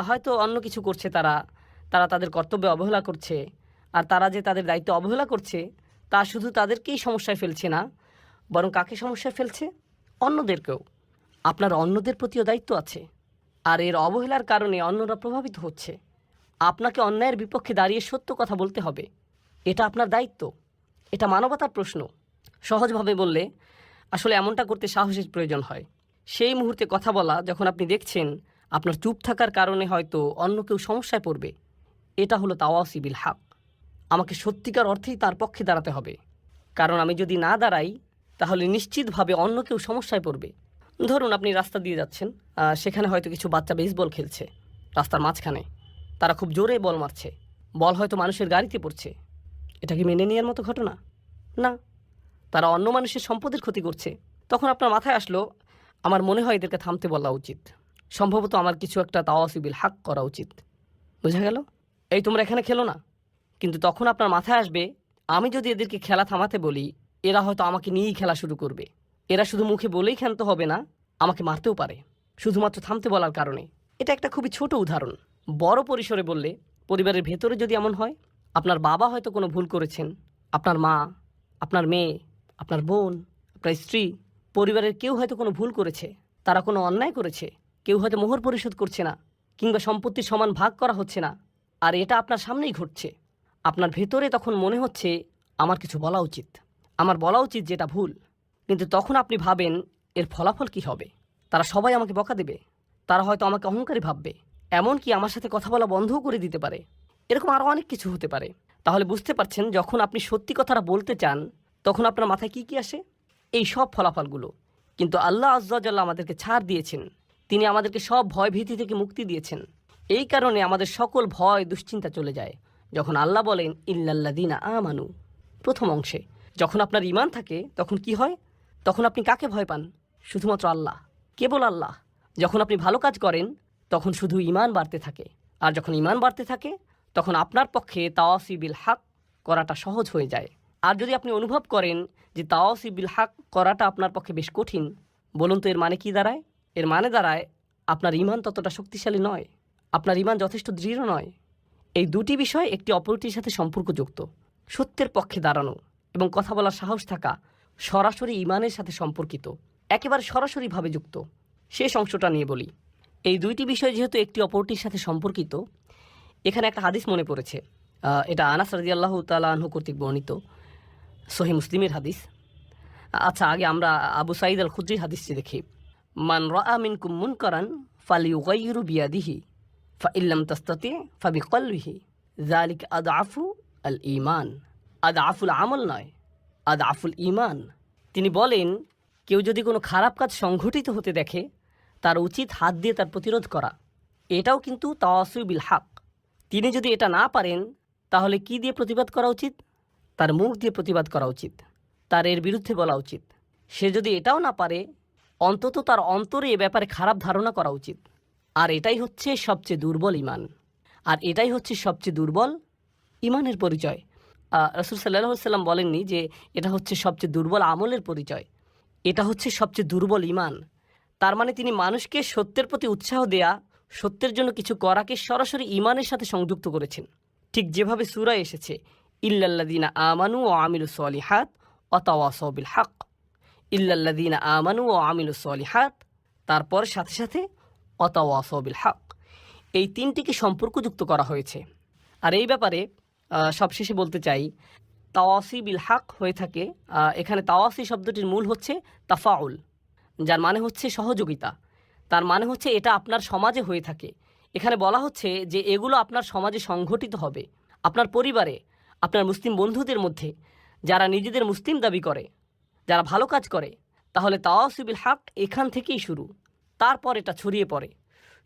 হয়তো অন্য কিছু করছে, তারা তাদের কর্তব্যে অবহেলা করছে, আর তারা যে তাদের দায়িত্ব অবহেলা করছে তা শুধু তাদেরকেই সমস্যায় ফেলছে না, বরং কাকে সমস্যায় ফেলছে? অন্যদেরকেও। আপনার অন্যদের প্রতিও দায়িত্ব আছে, আর এর অবহেলার কারণে অন্যরা প্রভাবিত হচ্ছে। আপনাকে অন্যায়ের বিপক্ষে দাঁড়িয়ে সত্য কথা বলতে হবে, এটা আপনার দায়িত্ব, এটা মানবতার প্রশ্ন। সহজভাবে বললে আসলে এমনটা করতে সাহসের প্রয়োজন হয়। সেই মুহূর্তে কথা বলা যখন আপনি দেখছেন আপনার চুপ থাকার কারণে হয়তো অন্য কেউ সমস্যায় পড়বে। এটা হলো তাওয়াসি বিল হক। আমাকে সত্যিকার অর্থেই তার পক্ষে দাঁড়াতে হবে, কারণ আমি যদি না দাঁড়াই তাহলে নিশ্চিতভাবে অন্য কেউ সমস্যায় পড়বে। ধরুন আপনি রাস্তা দিয়ে যাচ্ছেন, সেখানে হয়তো কিছু বাচ্চা বেসবল খেলছে রাস্তার মাঝখানে। তারা খুব জোরে বল মারছে, বল হয়তো মানুষের গাড়িতে পড়ছে। এটা কি মেনে নেওয়ার মতো ঘটনা? না। তারা অন্য মানুষের সম্পদের ক্ষতি করছে। তখন আপনার মাথায় আসলো, আমার মনে হয় এদেরকে থামতে বলা উচিত, সম্ভবত আমার কিছু একটা তাওয়াসি বিল হক করা উচিত। বোঝা গেল? এই তোমরা এখানে খেলো না। কিন্তু তখন আপনার মাথায় আসবে, আমি যদি এদেরকে খেলা থামাতে বলি এরা হয়তো আমাকে নিয়েই খেলা শুরু করবে। এরা শুধু মুখে বলেই ক্ষান্ত হবে না, আমাকে মারতেও পারে শুধুমাত্র থামতে বলার কারণে। এটা একটা খুবই ছোট উদাহরণ। বড় পরিসরে বললে, পরিবারের ভেতরে যদি এমন হয়, আপনার বাবা হয়তো কোনো ভুল করেছেন, আপনার মা, আপনার মেয়ে, আপনার বোন, আপনার স্ত্রী, পরিবারের কেউ হয়তো কোনো ভুল করেছে, তারা কোনো অন্যায় করেছে, কেউ হয়তো মোহর পরিশোধ করছে না, কিংবা সম্পত্তির সমান ভাগ করা হচ্ছে না, আর এটা আপনার সামনেই ঘটছে। আপনার ভেতরে তখন মনে হচ্ছে আমার কিছু বলা উচিত, আমার বলা উচিত যেটা ভুল। কিন্তু তখন আপনি ভাবেন এর ফলাফল কী হবে? তারা সবাই আমাকে বকা দেবে, তারা হয়তো আমাকে অহংকারী ভাববে, এমনকি আমার সাথে কথা বলা বন্ধও করে দিতে পারে। এরকম আরও অনেক কিছু হতে পারে। তাহলে বুঝতে পারছেন, যখন আপনি সত্যি কথাটা বলতে চান তখন আপনার মাথায় কী কী আসে? এই সব ফলাফলগুলো। কিন্তু আল্লাহ আজ্জা ওয়া জাল্লা আমাদেরকে ছাড় দিয়েছেন, তিনি আমাদেরকে সব ভয় ভীতি থেকে মুক্তি দিয়েছেন। এই কারণে আমাদের সকল ভয় দুশ্চিন্তা চলে যায় যখন আল্লাহ বলেন ইল্লাল্লাযীনা আমানু। প্রথম অংশে যখন আপনার ঈমান থাকে তখন কি হয়? তখন আপনি কাকে ভয় পান? শুধুমাত্র আল্লাহ, কেবল আল্লাহ। যখন আপনি ভালো কাজ করেন তখন শুধু ঈমান বাড়তে থাকে, আর যখন ঈমান বাড়তে থাকে তখন আপনার পক্ষে তাওয়াসি বিল হক করাটা সহজ হয়ে যায়। আর যদি আপনি অনুভব করেন যে তাওয়াসি বিল হক করাটা আপনার পক্ষে বেশ কঠিন, বলুন তো এর মানে কি দাঁড়ায়? এর মানে দাঁড়ায় আপনার ঈমান ততটা শক্তিশালী নয়, আপনার ঈমান যথেষ্ট দৃঢ় নয়। এই দুটি বিষয় একটি অপরটির সাথে সম্পর্কযুক্ত। সত্যের পক্ষে দাঁড়ানো এবং কথা বলার সাহস থাকা সরাসরি ঈমানের সাথে সম্পর্কিত, একেবারে সরাসরিভাবে যুক্ত। শেষ অংশটা নিয়ে বলি। এই দুইটি বিষয় যেহেতু একটি অপরটির সাথে সম্পর্কিত, এখানে একটা হাদিস মনে পড়েছে। এটা আনাস রাদিয়াল্লাহু তাআলা আনহু কর্তৃক বর্ণিত সহিহ মুসলিমের হাদিস। আচ্ছা, আগে আমরা আবু সাঈদ আল খুদরির হাদিসটি দেখি। মান রাআ মিনকুম মুনকারান ফালিয়ুগাইয়িরু বিয়াদিহি ফাইল্লাম তাস্তাতি ফাবিকলবিহি যালিকা আদআফু আল ঈমান। আদআফুল আমল নয়, আদআফুল ঈমান। তিনি বলেন, কেউ যদি কোনো খারাপ কাজ সংঘটিত হতে দেখে তার উচিত হাত দিয়ে তার প্রতিরোধ করা। এটাও কিন্তু তাওয়াসি বিল হক। তিনি যদি এটা না পারেন তাহলে কি দিয়ে প্রতিবাদ করা উচিত? তার মুখ দিয়ে প্রতিবাদ করা উচিত, তার এর বিরুদ্ধে বলা উচিত। সে যদি এটাও না পারে, অন্তত তার অন্তরে এ ব্যাপারে খারাপ ধারণা করা উচিত। আর এটাই হচ্ছে সবচেয়ে দুর্বল ইমান, আর এটাই হচ্ছে সবচেয়ে দুর্বল ইমানের পরিচয়। রাসূল সাল্লাল্লাহু আলাইহি সাল্লাম বলেননি যে এটা হচ্ছে সবচেয়ে দুর্বল আমলের পরিচয়, এটা হচ্ছে সবচেয়ে দুর্বল ইমান। তার মানে তিনি মানুষকে সত্যের প্রতি উৎসাহ দেয়া, সত্যের জন্য কিছু করাকে সরাসরি ইমানের সাথে সংযুক্ত করেছেন। ঠিক যেভাবে সূরায় এসেছে, ইল্লাল্লাযীনা আমানু ওয়া আমিলুস সলিহাত ওয়া তাওয়াসাউ বিল হক, ইল্লাল্লাযীনা আমানু ওয়া আমিলুস সলিহাত, তারপর সাথে সাথে ওয়া তাওয়াসাউ বিল হক, এই তিনটিকে সম্পর্কযুক্ত করা হয়েছে। আর এই ব্যাপারে সবশেষে বলতে চাই, তাওয়াসি বিল হক হয়ে থাকে, এখানে তাওয়াসি শব্দটির মূল হচ্ছে তাফাউল, যার মানে হচ্ছে সহযোগিতা। তার মানে হচ্ছে এটা আপনার সমাজে হয়ে থাকে। এখানে বলা হচ্ছে যে এগুলো আপনার সমাজে সংঘটিত হবে, আপনার পরিবারে, আপনার মুসলিম বন্ধুদের মধ্যে, যারা নিজেদের মুসলিম দাবি করে, যারা ভালো কাজ করে। তাহলে তাওয়াসি বিল হক এখান থেকেই শুরু, তারপর এটা ছড়িয়ে পড়ে।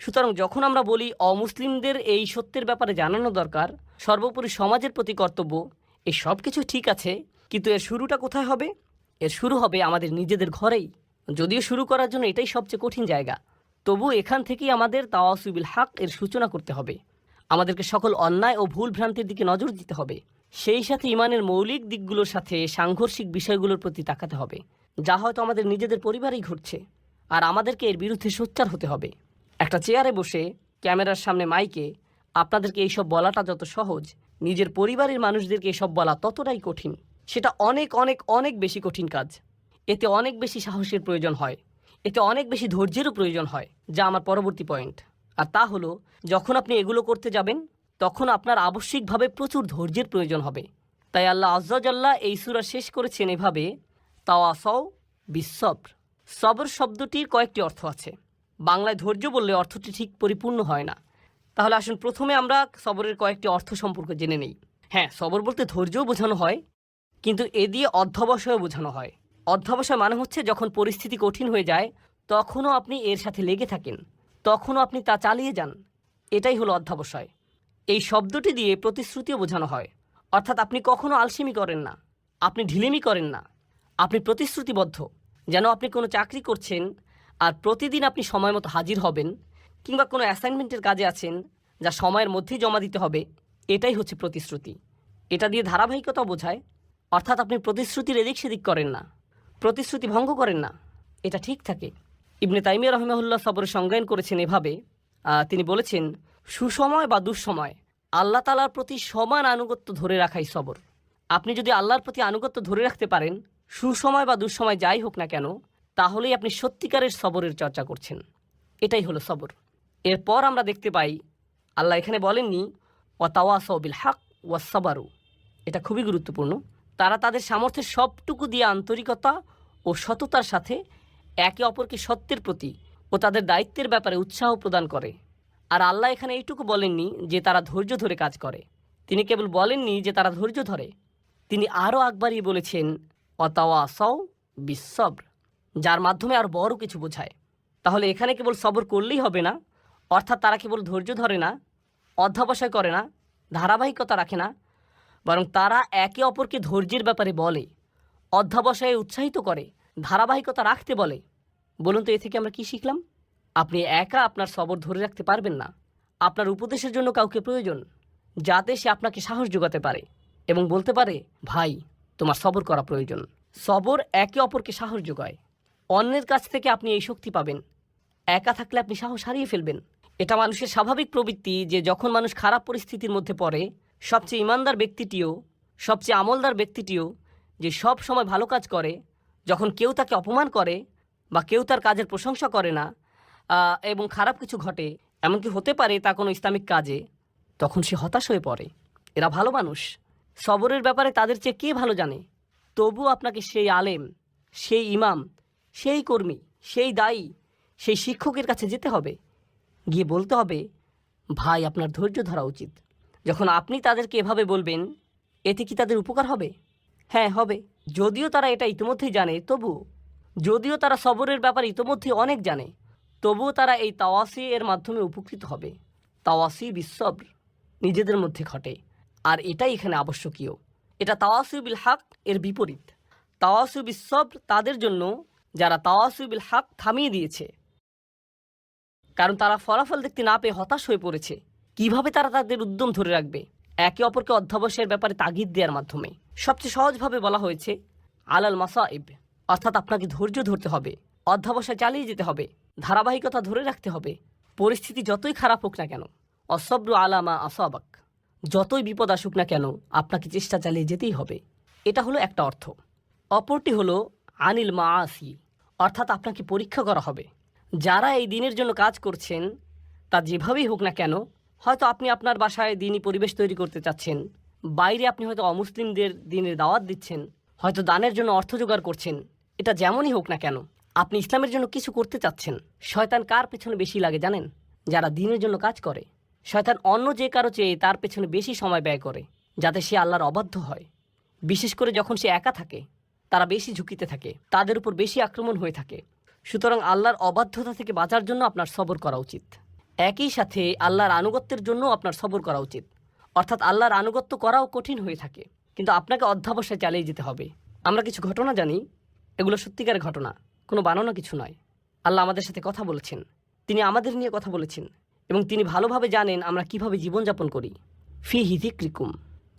সুতরাং যখন আমরা বলি অমুসলিমদের এই সত্যের ব্যাপারে জানানো দরকার, সর্বোপরি সমাজের প্রতি কর্তব্য, এই সব কিছু ঠিক আছে, কিন্তু এর শুরুটা কোথায় হবে? এর শুরু হবে আমাদের নিজেদের ঘরেই। যদিও শুরু করার জন্য এটাই সবচেয়ে কঠিন জায়গা, তবু এখান থেকেই আমাদের তাওয়াসি বিল হক এর সূচনা করতে হবে। আমাদেরকে সকল অন্যায় ও ভুল ভ্রান্তির দিকে নজর দিতে হবে, সেই সাথে ইমানের মৌলিক দিকগুলোর সাথে সাংঘর্ষিক বিষয়গুলোর প্রতি তাকাতে হবে, যা হয়তো আমাদের নিজেদের পরিবারেই ঘটছে, আর আমাদেরকে এর বিরুদ্ধে সোচ্চার হতে হবে। একটা চেয়ারে বসে ক্যামেরার সামনে মাইকে আপনাদেরকে এইসব বলাটা যত সহজ, নিজের পরিবারের মানুষদেরকে এসব বলা ততটাই কঠিন। সেটা অনেক অনেক অনেক বেশি কঠিন কাজ। এতে অনেক বেশি সাহসের প্রয়োজন হয়, এতে অনেক বেশি ধৈর্যেরও প্রয়োজন হয়, যা আমার পরবর্তী পয়েন্ট। আর তা হলো, যখন আপনি এগুলো করতে যাবেন, তখন আপনার আবশ্যিকভাবে প্রচুর ধৈর্যের প্রয়োজন হবে। তাই আল্লাহ আজ্জা জাল্লা এই সূরা শেষ করেছেন এভাবে, তাওয়াসাউ বিসসবর। সবর শব্দটির কয়েকটি অর্থ আছে। বাংলায় ধৈর্য বললে অর্থটি ঠিক পরিপূর্ণ হয় না। তাহলে আসুন প্রথমে আমরা সবরের কয়েকটি অর্থ সম্পর্কে জেনে নেই। হ্যাঁ, সবর বলতে ধৈর্যও বোঝানো হয়, কিন্তু এ দিয়ে অধ্যবসায়ও বোঝানো হয়। অধ্যবসায় মানে হচ্ছে যখন পরিস্থিতি কঠিন হয়ে যায়, তখনও আপনি এর সাথে লেগে থাকেন, তখনও আপনি তা চালিয়ে যান, এটাই হলো অধ্যবসায়। এই শব্দটি দিয়ে প্রতিশ্রুতিও বোঝানো হয়, অর্থাৎ আপনি কখনো আলসেমি করেন না, আপনি ঢিলেমি করেন না, আপনি প্রতিশ্রুতিবদ্ধ। যেন আপনি কোনো চাকরি করছেন আর প্রতিদিন আপনি সময় মতো হাজির হবেন, কিংবা কোনো অ্যাসাইনমেন্টের কাজে আছেন যা সময়ের মধ্যেই জমা দিতে হবে, এটাই হচ্ছে প্রতিশ্রুতি। এটা দিয়ে ধারাবাহিকতাও বোঝায়, অর্থাৎ আপনি প্রতিশ্রুতির এদিক সেদিক করেন না, প্রতিশ্রুতি ভঙ্গ করেন না, এটা ঠিক থাকে। ইবনে তাইমিয়া রাহিমাহুল্লাহ সবরের সংজ্ঞায়ন করেছেন এভাবে, তিনি বলেছেন, সুসময় বা দুঃসময় আল্লাহ তাআলার প্রতি সমান আনুগত্য ধরে রাখাই সবর। আপনি যদি আল্লাহর প্রতি আনুগত্য ধরে রাখতে পারেন, সুসময় বা দুঃসময় যাই হোক না কেন, তাহলেই আপনি সত্যিকারের সবরের চর্চা করছেন। এটাই হলো সবর। এরপর আমরা দেখতে পাই আল্লাহ এখানে বলেননি ওয়াতাওয়াসাউ বিল হক ওয়াসসাবারু। এটা খুবই গুরুত্বপূর্ণ। তারা তাদের সামর্থ্যের সবটুকু দিয়ে আন্তরিকতা ও সততার সাথে একে অপরকে সত্যের প্রতি ও তাদের দায়িত্বের ব্যাপারে উৎসাহ প্রদান করে। আর আল্লাহ এখানে এইটুকু বলেননি যে তারা ধৈর্য ধরে কাজ করে, তিনি কেবল বলেননি যে তারা ধৈর্য ধরে, তিনি আরও আকবারিয়ে বলেছেন ওয়াতাওয়াসাউ বিসসবর, যার মাধ্যমে আর বড় কিছু বোঝায়। তাহলে এখানে কেবল সবর করলেই হবে না, অর্থাৎ তারা কেবল ধৈর্য ধরে না, অধ্যবসায় করে না, ধারাবাহিকতা রাখে না, বরং তারা একে অপরকে ধৈর্যের ব্যাপারে বলে, অধ্যবসায়ে উৎসাহিত করে, ধারাবাহিকতা রাখতে বলে। বলুন তো এ থেকে আমরা কি শিখলাম? আপনি একা আপনার সবর ধরে রাখতে পারবেন না, আপনার উপদেশের জন্য কাউকে প্রয়োজন, যাতে সে আপনাকে সাহস যোগাতে পারে এবং বলতে পারে, ভাই তোমার সবর করা প্রয়োজন। সবর একে অপরকে সাহস যোগায়। অন্যের কাছ থেকে আপনি এই শক্তি পাবেন, একা থাকলে আপনি সাহস হারিয়ে ফেলবেন। এটা মানুষের স্বাভাবিক প্রবৃত্তি যে যখন মানুষ খারাপ পরিস্থিতির মধ্যে পড়ে, সবচেয়ে ইমানদার ব্যক্তিটিও, সবচেয়ে আমলদার ব্যক্তিটিও যে সব সময় ভালো কাজ করে, যখন কেউ তাকে অপমান করে বা কেউ তার কাজের প্রশংসা করে না এবং খারাপ কিছু ঘটে, এমনকি হতে পারে তা কোনো ইসলামিক কাজে, তখন সে হতাশ হয়ে পড়ে। এরা ভালো মানুষ, সবরের ব্যাপারে তাদের চেয়ে কে ভালো জানে? তবু আপনাকে সেই আলেম, সেই ইমাম, সেই কর্মী, সেই দায়ী, সেই শিক্ষকের কাছে যেতে হবে, গিয়ে বলতে হবে, ভাই আপনার ধৈর্য ধরা উচিত। যখন আপনি তাদেরকে এভাবে বলবেন, এতে কি তাদের উপকার হবে? হ্যাঁ, হবে। যদিও তারা এটা ইতিমধ্যেই জানে, তবু যদিও তারা সবরের ব্যাপারে ইতিমধ্যেই অনেক জানে, তবুও তারা এই তাওয়াসি এর মাধ্যমে উপকৃত হবে। তাওয়াসি বিসসবর নিজেদের মধ্যে ঘটে, আর এটাই এখানে আবশ্যকীয়। এটা তাওয়াসুবিল হক এর বিপরীত। তাওয়াসুবিস সবর তাদের জন্য যারা তাওয়াসুবিল হক থামিয়ে দিয়েছে, কারণ তারা ফলাফল দেখতে না পেয়ে হতাশ হয়ে পড়েছে। কিভাবে তারা তাদের উদ্যম ধরে রাখবে? একে অপরকে অধ্যবসায়ের ব্যাপারে তাগিদ দেওয়ার মাধ্যমে। সবচেয়ে সহজভাবে বলা হয়েছে আলাল মাসাইব, অর্থাৎ আপনাকে ধৈর্য ধরতে হবে, অধ্যবসায় চালিয়ে যেতে হবে, ধারাবাহিকতা ধরে রাখতে হবে। পরিস্থিতি যতই খারাপ হোক না কেন, অসব্রু আলামা আসাবাক, যতই বিপদ আসুক না কেন আপনাকে চেষ্টা চালিয়ে যেতেই হবে। এটা হলো একটা অর্থ। অপরটি হলো আনিল মাআসি, অর্থাৎ আপনাকে পরীক্ষা করা হবে। যারা এই দিনের জন্য কাজ করছেন তা যেভাবেই হোক না কেন, হয়তো আপনি আপনার বাসায় দিনই পরিবেশ তৈরি করতে চাচ্ছেন, বাইরে আপনি হয়তো অমুসলিমদের দিনের দাওয়াত দিচ্ছেন, হয়তো দানের জন্য অর্থ জোগাড় করছেন। এটা যেমনই হোক না কেন আপনি ইসলামের জন্য কিছু করতে চাচ্ছেন। শয়তান কার পেছনে বেশি লাগে জানেন? যারা দিনের জন্য কাজ করে। শয়তান অন্য যে কারো চেয়ে তার পেছনে বেশি সময় ব্যয় করে, যাতে সে আল্লাহর অবাধ্য হয়। বিশেষ করে যখন সে একা থাকে, তারা বেশি ঝুঁকিতে থাকে, তাদের উপর বেশি আক্রমণ হয়ে থাকে। সুতরাং আল্লাহর অবাধ্যতা থেকে বাঁচার জন্য আপনার সবর করা উচিত। একই সাথে আল্লাহর আনুগত্যের জন্য আপনার সবর করা উচিত। অর্থাৎ আল্লাহর আনুগত্য করাও কঠিন হয়ে থাকে, কিন্তু আপনাকে অধ্যবসায় চালিয়ে যেতে হবে। আমরা কিছু ঘটনা জানি, এগুলো সত্যিকারের ঘটনা, কোনো বানানো কিছু নয়। আল্লাহ আমাদের সাথে কথা বলেছেন, তিনি আমাদের নিয়ে কথা বলেছেন, এবং তিনি ভালোভাবে জানেন আমরা কিভাবে জীবনযাপন করি। ফি হিযিক্রিকুম,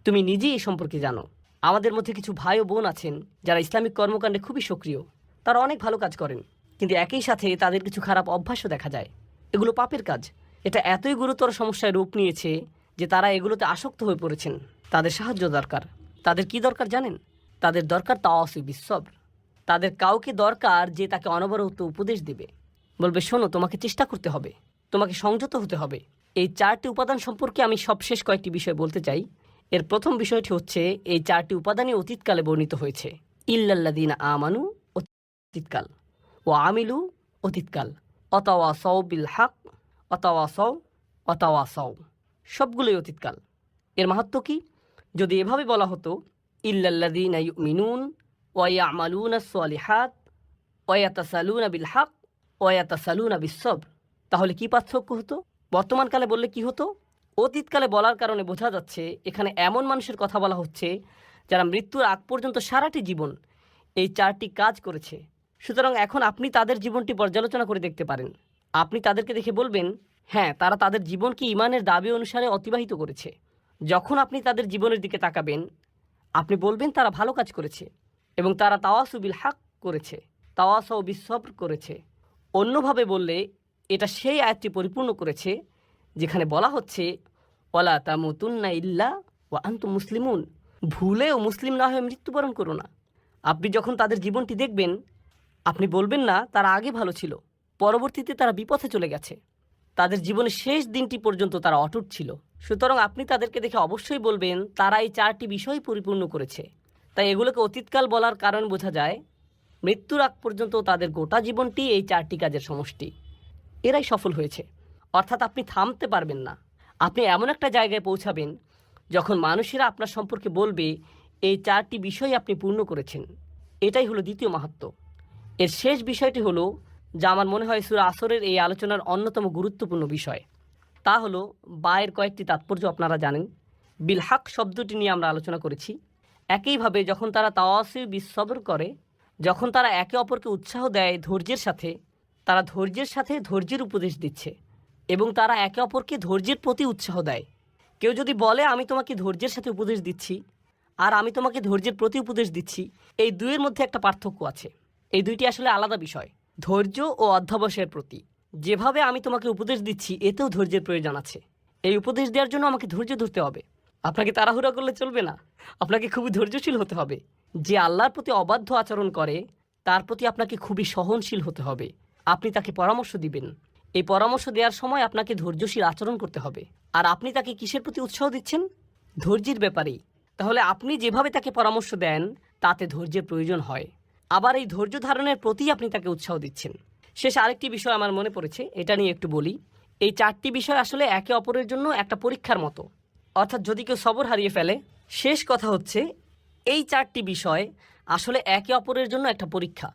তুমি নিজেই এই সম্পর্কে জানো। আমাদের মধ্যে কিছু ভাই ও বোন আছেন যারা ইসলামিক কর্মকাণ্ডে খুবই সক্রিয়। তারা অনেক ভালো কাজ করেন, কিন্তু একই সাথে তাদের কিছু খারাপ অভ্যাসও দেখা যায়। এগুলো পাপের কাজ। এটা এতই গুরুতর সমস্যায় রূপ নিয়েছে যে তারা এগুলোতে আসক্ত হয়ে পড়েছেন। তাদের সাহায্য দরকার। তাদের কি দরকার জানেন? তাদের দরকার তাওয়াসুবিস সবর। তাদের কাউকে দরকার যে তাকে অনবরত উপদেশ দেবে, বলবে শোনো, তোমাকে চেষ্টা করতে হবে, তোমাকে সংযত হতে হবে। এই 4টি উপাদান সম্পর্কে আমি সবশেষ কয়েকটি বিষয় বলতে চাই। এর প্রথম বিষয়টি হচ্ছে, এই 4টি উপাদানই অতীতকালে বর্ণিত হয়েছে। ইল্লাল্লাযীনা আমানু অতীতকাল, ও আমিলু অতীতকাল, অতাওয়াসাউ বিল হক, অতাওয়াসাউ, সবগুলোই অতীতকাল। এর মাহাত্ম্য কি? যদি এভাবে বলা হতো ইল্লাল্লাযীনা ইউমিনুন ওয়া ইয়ামালুনাস সালিহাত ওয়া ইয়াতাসালুনা বিল হক ওয়া ইয়াতাসালুনা বিস সবর, তাহলে কি পার্থক্য হতো? বর্তমানকালে বললে কি হতো? অতীতকালে বলার কারণে বোঝা যাচ্ছে এখানে এমন মানুষের কথা বলা হচ্ছে যারা মৃত্যুর আগ পর্যন্ত সারাটি জীবন এই 4টি কাজ করেছে। সুতরাং এখন আপনি তাদের জীবনটি পর্যালোচনা করে দেখতে পারেন। আপনি তাদেরকে দেখে বলবেন, হ্যাঁ, তারা তাদের জীবনকে ঈমানের দাবি অনুসারে অতিবাহিত করেছে। যখন আপনি তাদের জীবনের দিকে তাকাবেন, আপনি বলবেন তারা ভালো কাজ করেছে এবং তারা তাওয়াসুবিল হক করেছে, তাওয়াসাউ বিস সবর করেছে। অন্যভাবে বললে এটা সেই আয়াতটি পরিপূর্ণ করেছে যেখানে বলা হচ্ছে ওয়ালা তামুতুন্না ইল্লা ওয়া আনতুম মুসলিমুন, ভুলেও মুসলিম না হয়ে মৃত্যুবরণ করো না। আপনি যখন তাদের জীবনটি দেখবেন, আপনি বলবেন না তারা আগে ভালো ছিল, পরবর্তীতে তারা বিপথে চলে গেছে, তাদের জীবনের শেষ দিনটি পর্যন্ত তারা অটুট ছিল। সুতরাং আপনি তাদেরকে দেখে অবশ্যই বলবেন তারা এই 4টি বিষয় পরিপূর্ণ করেছে। তাই এগুলোকে অতীতকাল বলার কারণ বোঝা যায়, মৃত্যুর আগ পর্যন্ত তাদের গোটা জীবনটি এই 4টি কাজের সমষ্টি। এরাই সফল হয়েছে। অর্থাৎ আপনি থামতে পারবেন না। আপনি এমন একটা জায়গায় পৌঁছাবেন যখন মানুষেরা আপনার সম্পর্কে বলবে এই 4টি বিষয় আপনি পূর্ণ করেছেন। এটাই হলো দ্বিতীয় মাহাত্ম্য। এর শেষ বিষয়টি হলো, যা আমার মনে হয় সূরা আসরের এই আলোচনার অন্যতম গুরুত্বপূর্ণ বিষয়, তা হলো বায়ের কয়েকটি তাৎপর্য আপনারা জানেন। বিল হক শব্দটি নিয়ে আমরা আলোচনা করেছি। একইভাবে যখন তারা তাওয়াসি বিস সবর করে, যখন তারা একে অপরকে উৎসাহ দেয় ধৈর্যের সাথে, তারা ধৈর্যের সাথে ধৈর্যের উপদেশ দিচ্ছে এবং তারা একে অপরকে ধৈর্যের প্রতি উৎসাহ দেয়। কেউ যদি বলে আমি তোমাকে ধৈর্যের সাথে উপদেশ দিচ্ছি আর আমি তোমাকে ধৈর্যের প্রতি উপদেশ দিচ্ছি, এই দুইয়ের মধ্যে একটা পার্থক্য আছে। এই দুইটি আসলে আলাদা বিষয়। ধৈর্য ও অধ্যবসায়ের প্রতি যেভাবে আমি তোমাকে উপদেশ দিচ্ছি, এতেও ধৈর্যের প্রয়োজন আছে। এই উপদেশ দেওয়ার জন্য আমাকে ধৈর্য ধরতে হবে। আপনাকে তাড়াহুড়া করলে চলবে না, আপনাকে খুবই ধৈর্যশীল হতে হবে। যে আল্লাহর প্রতি অবাধ্য আচরণ করে তার প্রতি আপনাকে খুবই সহনশীল হতে হবে। আপনি তাকে পরামর্শ দিবেন, এই পরামর্শ দেওয়ার সময় আপনাকে ধৈর্যশীল আচরণ করতে হবে। আর আপনি তাকে কিসের প্রতি উৎসাহ দিচ্ছেন? ধৈর্যের ব্যাপারেই। তাহলে আপনি যেভাবে তাকে পরামর্শ দেন তাতে ধৈর্যের প্রয়োজন হয়। আবার এই ধৈর্য ধারণের প্রতি আপনি তাকে উৎসাহ দিচ্ছেন। শেষ আরেকটি বিষয় আমার মনে পড়েছে, এটা নিয়ে একটু বলি। এই 4টি বিষয় আসলে একে অপরের জন্য একটা পরীক্ষার মতো। অর্থাৎ যদি কেউ সবর হারিয়ে ফেলে, শেষ কথা হচ্ছে এই 4টি বিষয় আসলে একে অপরের জন্য একটা পরীক্ষা।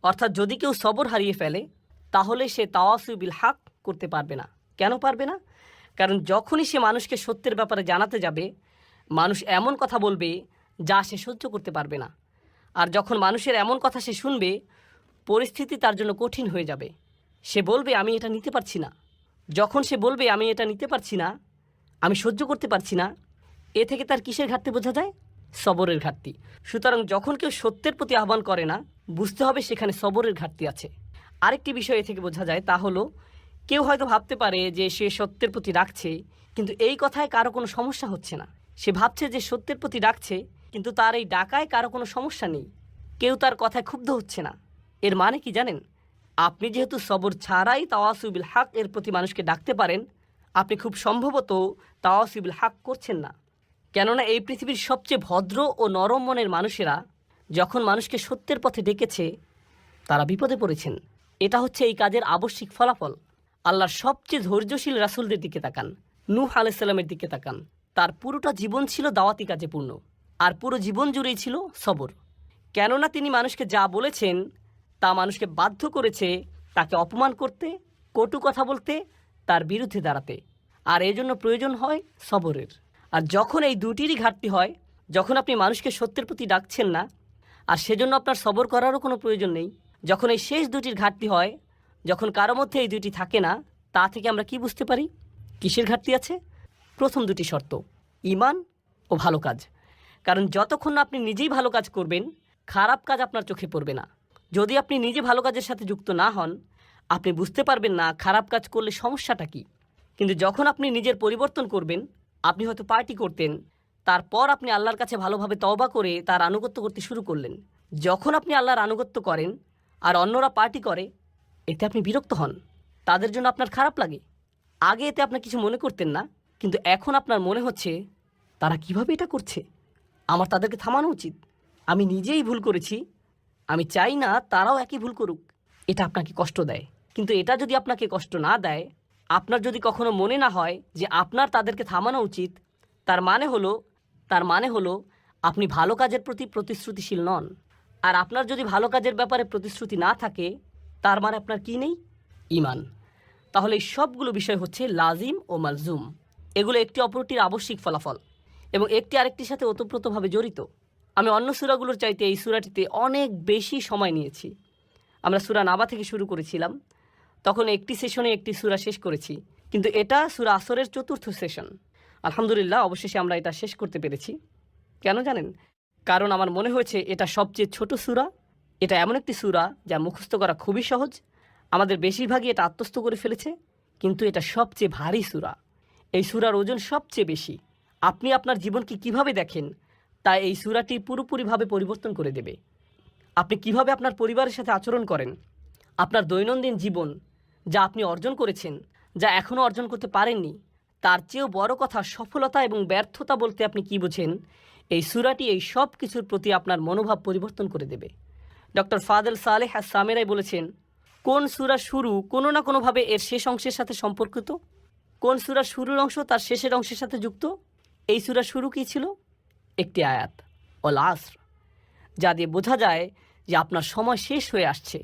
অর্থাৎ যদি কেউ সবর হারিয়ে ফেলে তাহলে সে তাওয়াসি বিল হক করতে পারবে না। কেন পারবে না? কারণ যখনই সে মানুষকে সত্যের ব্যাপারে জানাতে যাবে, মানুষ এমন কথা বলবে যা সে সহ্য করতে পারবে না। আর যখন মানুষের এমন কথা সে শুনবে, পরিস্থিতি তার জন্য কঠিন হয়ে যাবে। সে বলবে আমি এটা নিতে পারছি না। যখন সে বলবে আমি এটা নিতে পারছি না, আমি সহ্য করতে পারছি না, এ থেকে তার কিসের ঘাটতি বোঝা যায়? সবরের ঘাটতি। সুতরাং যখন কেউ সত্যের প্রতি আহ্বান করে না, বুঝতে হবে সেখানে সবরের ঘাটতি আছে। আরেকটি বিষয় এ থেকে বোঝা যায়, তা হলো কেউ হয়তো ভাবতে পারে যে সে সত্যের প্রতি ডাকছে, কিন্তু এই কথায় কারো কোনো সমস্যা হচ্ছে না। সে ভাবছে যে সত্যের প্রতি ডাকছে, কিন্তু তার এই ডাকায় কারো কোনো সমস্যা নেই, কেউ তার কথায় ক্ষুব্ধ হচ্ছে না। এর মানে কি জানেন? আপনি যেহেতু সবর ছাড়াই তাওয়াসুবিল হক এর প্রতি মানুষকে ডাকতে পারেন, আপনি খুব সম্ভবত তাওয়াসুবিল হক করছেন না। কেননা এই পৃথিবীর সবচেয়ে ভদ্র ও নরম মনের মানুষেরা যখন মানুষকে সত্যের পথে ডেকেছে, তারা বিপদে পড়েছেন। এটা হচ্ছে এই কাজের আবশ্যিক ফলাফল। আল্লাহর সবচেয়ে ধৈর্যশীল রাসূলদের দিকে তাকান, নূহ আলাইহিস সালামের দিকে তাকান। তার পুরোটা জীবন ছিল দাওয়াতি কাজে পূর্ণ, আর পুরো জীবন জুড়েই ছিল সবর। কেননা তিনি মানুষকে যা বলেছেন তা মানুষকে বাধ্য করেছে তাকে অপমান করতে, কটু কথা বলতে, তার বিরুদ্ধে দাঁড়াতে। আর এজন্য প্রয়োজন হয় সবরের। আর যখন এই দুটিরই ঘাটতি হয়, যখন আপনি মানুষকে সত্যের প্রতি ডাকছেন না, আর সেজন্য আপনার সবর করারও কোনো প্রয়োজন নেই, যখন এই শেষ দুটির ঘাটতি হয়, যখন কারো মধ্যে এই দুটি থাকে না, তা থেকে আমরা কি বুঝতে পারি কিসের ঘাটতি আছে? প্রথম দুটি শর্ত, ঈমান ও ভালো কাজ। কারণ যতক্ষণ না আপনি নিজেই ভালো কাজ করবেন, খারাপ কাজ আপনার চোখে পড়বে না। যদি আপনি নিজে ভালো কাজের সাথে যুক্ত না হন, আপনি বুঝতে পারবেন না খারাপ কাজ করলে সমস্যাটা কী। কিন্তু যখন আপনি নিজের পরিবর্তন করবেন, আপনি হয়তো পার্টি করতেন, তারপর আপনি আল্লাহর কাছে ভালোভাবে তওবা করে তার আনুগত্য করতে শুরু করলেন। যখন আপনি আল্লাহর আনুগত্য করেন আর অন্যরা পার্টি করে, এতে আপনি বিরক্ত হন, তাদের জন্য আপনার খারাপ লাগে। আগে এতে আপনার কিছু মনে করতেন না, কিন্তু এখন আপনার মনে হচ্ছে তারা কিভাবে এটা করছে, আমার তাদেরকে থামানো উচিত। আমি নিজেই ভুল করেছি, আমি চাই না তারাও একই ভুল করুক। এটা আপনাকে কষ্ট দেয়। কিন্তু এটা যদি আপনাকে কষ্ট না দেয়, আপনার যদি কখনো মনে না হয় যে আপনার তাদেরকে থামানো উচিত, তার মানে হলো আপনি ভালো কাজের প্রতি প্রতিশ্রুতিশীল নন। আর আপনার যদি ভালো কাজের ব্যাপারে প্রতিশ্রুতি না থাকে, তার মানে আপনার কি নেই? ঈমান। তাহলে এই সবগুলো বিষয় হচ্ছে লাজিম ও মালজুম। এগুলো একটি অপরটির আবশ্যিক ফলাফল এবং একটি আরেকটির সাথে ওতপ্রোতভাবে জড়িত। আমি অন্য সূরাগুলোর চাইতে এই সূরাটিতে অনেক বেশি সময় নিয়েছি। আমরা সূরা নাবা থেকে শুরু করেছিলাম, তখন একটি সেশনে একটি সূরা শেষ করেছি, কিন্তু এটা সূরা আসরের চতুর্থ সেশন। আলহামদুলিল্লাহ, অবশেষে আমরা এটা শেষ করতে পেরেছি। কেন জানেন? কারণ আমার মনে হয়েছে এটা সবচেয়ে ছোট সূরা। এটা এমন একটি সূরা যা মুখস্থ করা খুবই সহজ। আমাদের বেশিরভাগই এটা আত্মস্থ করে ফেলেছে, কিন্তু এটা সবচেয়ে ভারী সূরা। এই সূরার ওজন সবচেয়ে বেশি। আপনি আপনার জীবনকে কিভাবে দেখেন তা এই সূরাটি পুরোপুরিভাবে পরিবর্তন করে দেবে। আপনি কিভাবে আপনার পরিবারের সাথে আচরণ করেন, আপনার দৈনন্দিন জীবন, যা আপনি অর্জন করেছেন, যা এখনও অর্জন করতে পারেননি, তার চেয়েও বড় কথা সফলতা এবং ব্যর্থতা বলতে আপনি কি বোঝেন, এই সূরাটি এই সব কিছুর প্রতি আপনার মনোভাব পরিবর্তন করে দেবে। ডক্টর ফাদেল সালেহ আস-সামেরাই বলেছেন, কোন সূরা শুরু কোনো না কোনোভাবে এর শেষ অংশের সাথে সম্পর্কিত। কোন সূরার শুরুর অংশ তার শেষের অংশের সাথে যুক্ত। এই সূরার শুরু কী ছিল? একটি আয়াত, ওয়াল আসর, যা দিয়ে বোঝা যায় যে আপনার সময় শেষ হয়ে আসছে।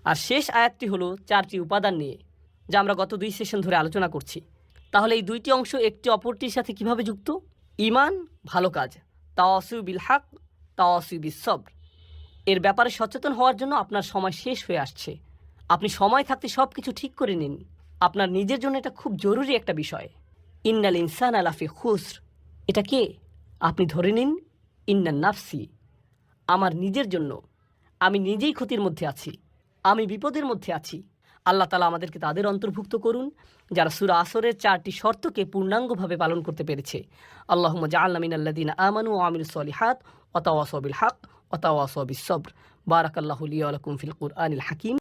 আর শেষ আয়াতটি হলো 4টি উপাদান নিয়ে, যা আমরা গত 2 সেশন ধরে আলোচনা করছি। তাহলে এই দুইটি অংশ একটি অপরটির সাথে কিভাবে যুক্ত? ঈমান, ভালো কাজ, তাওয়াসু বিল হক, তাওয়াসু বিস সবর। এর ব্যাপারে সচেতন হওয়ার জন্য আপনার সময় শেষ হয়ে আসছে। আপনি সময় থাকতে সব কিছু ঠিক করে নিন। আপনার নিজের জন্য এটা খুব জরুরি একটা বিষয়। ইন্নাল ইনসানা লাফি খুসর, এটা কে? আপনি ধরে নিন, ইন্নান নাফসি, আমার নিজের জন্য। আমি নিজেই ক্ষতির মধ্যে আছি, আমি বিপদের মধ্যে আছি। আল্লাহ তাআলা আমাদেরকে তাদের অন্তর্ভুক্ত করুন যারা সূরা আসরের 4টি শর্তকে পূর্ণাঙ্গভাবে পালন করতে পেরেছে। আল্লাহুম্মা জাআলনা মিনাল্লাযিনা আমানু ওয়া আমিলুস সলিহাত ওয়া তাওয়াসাউ বিল হক ওয়া তাওয়াসাউ বিস সবর। বারাকাল্লাহু লি ওয়া লাকুম ফিল কুরআনিল হাকীম।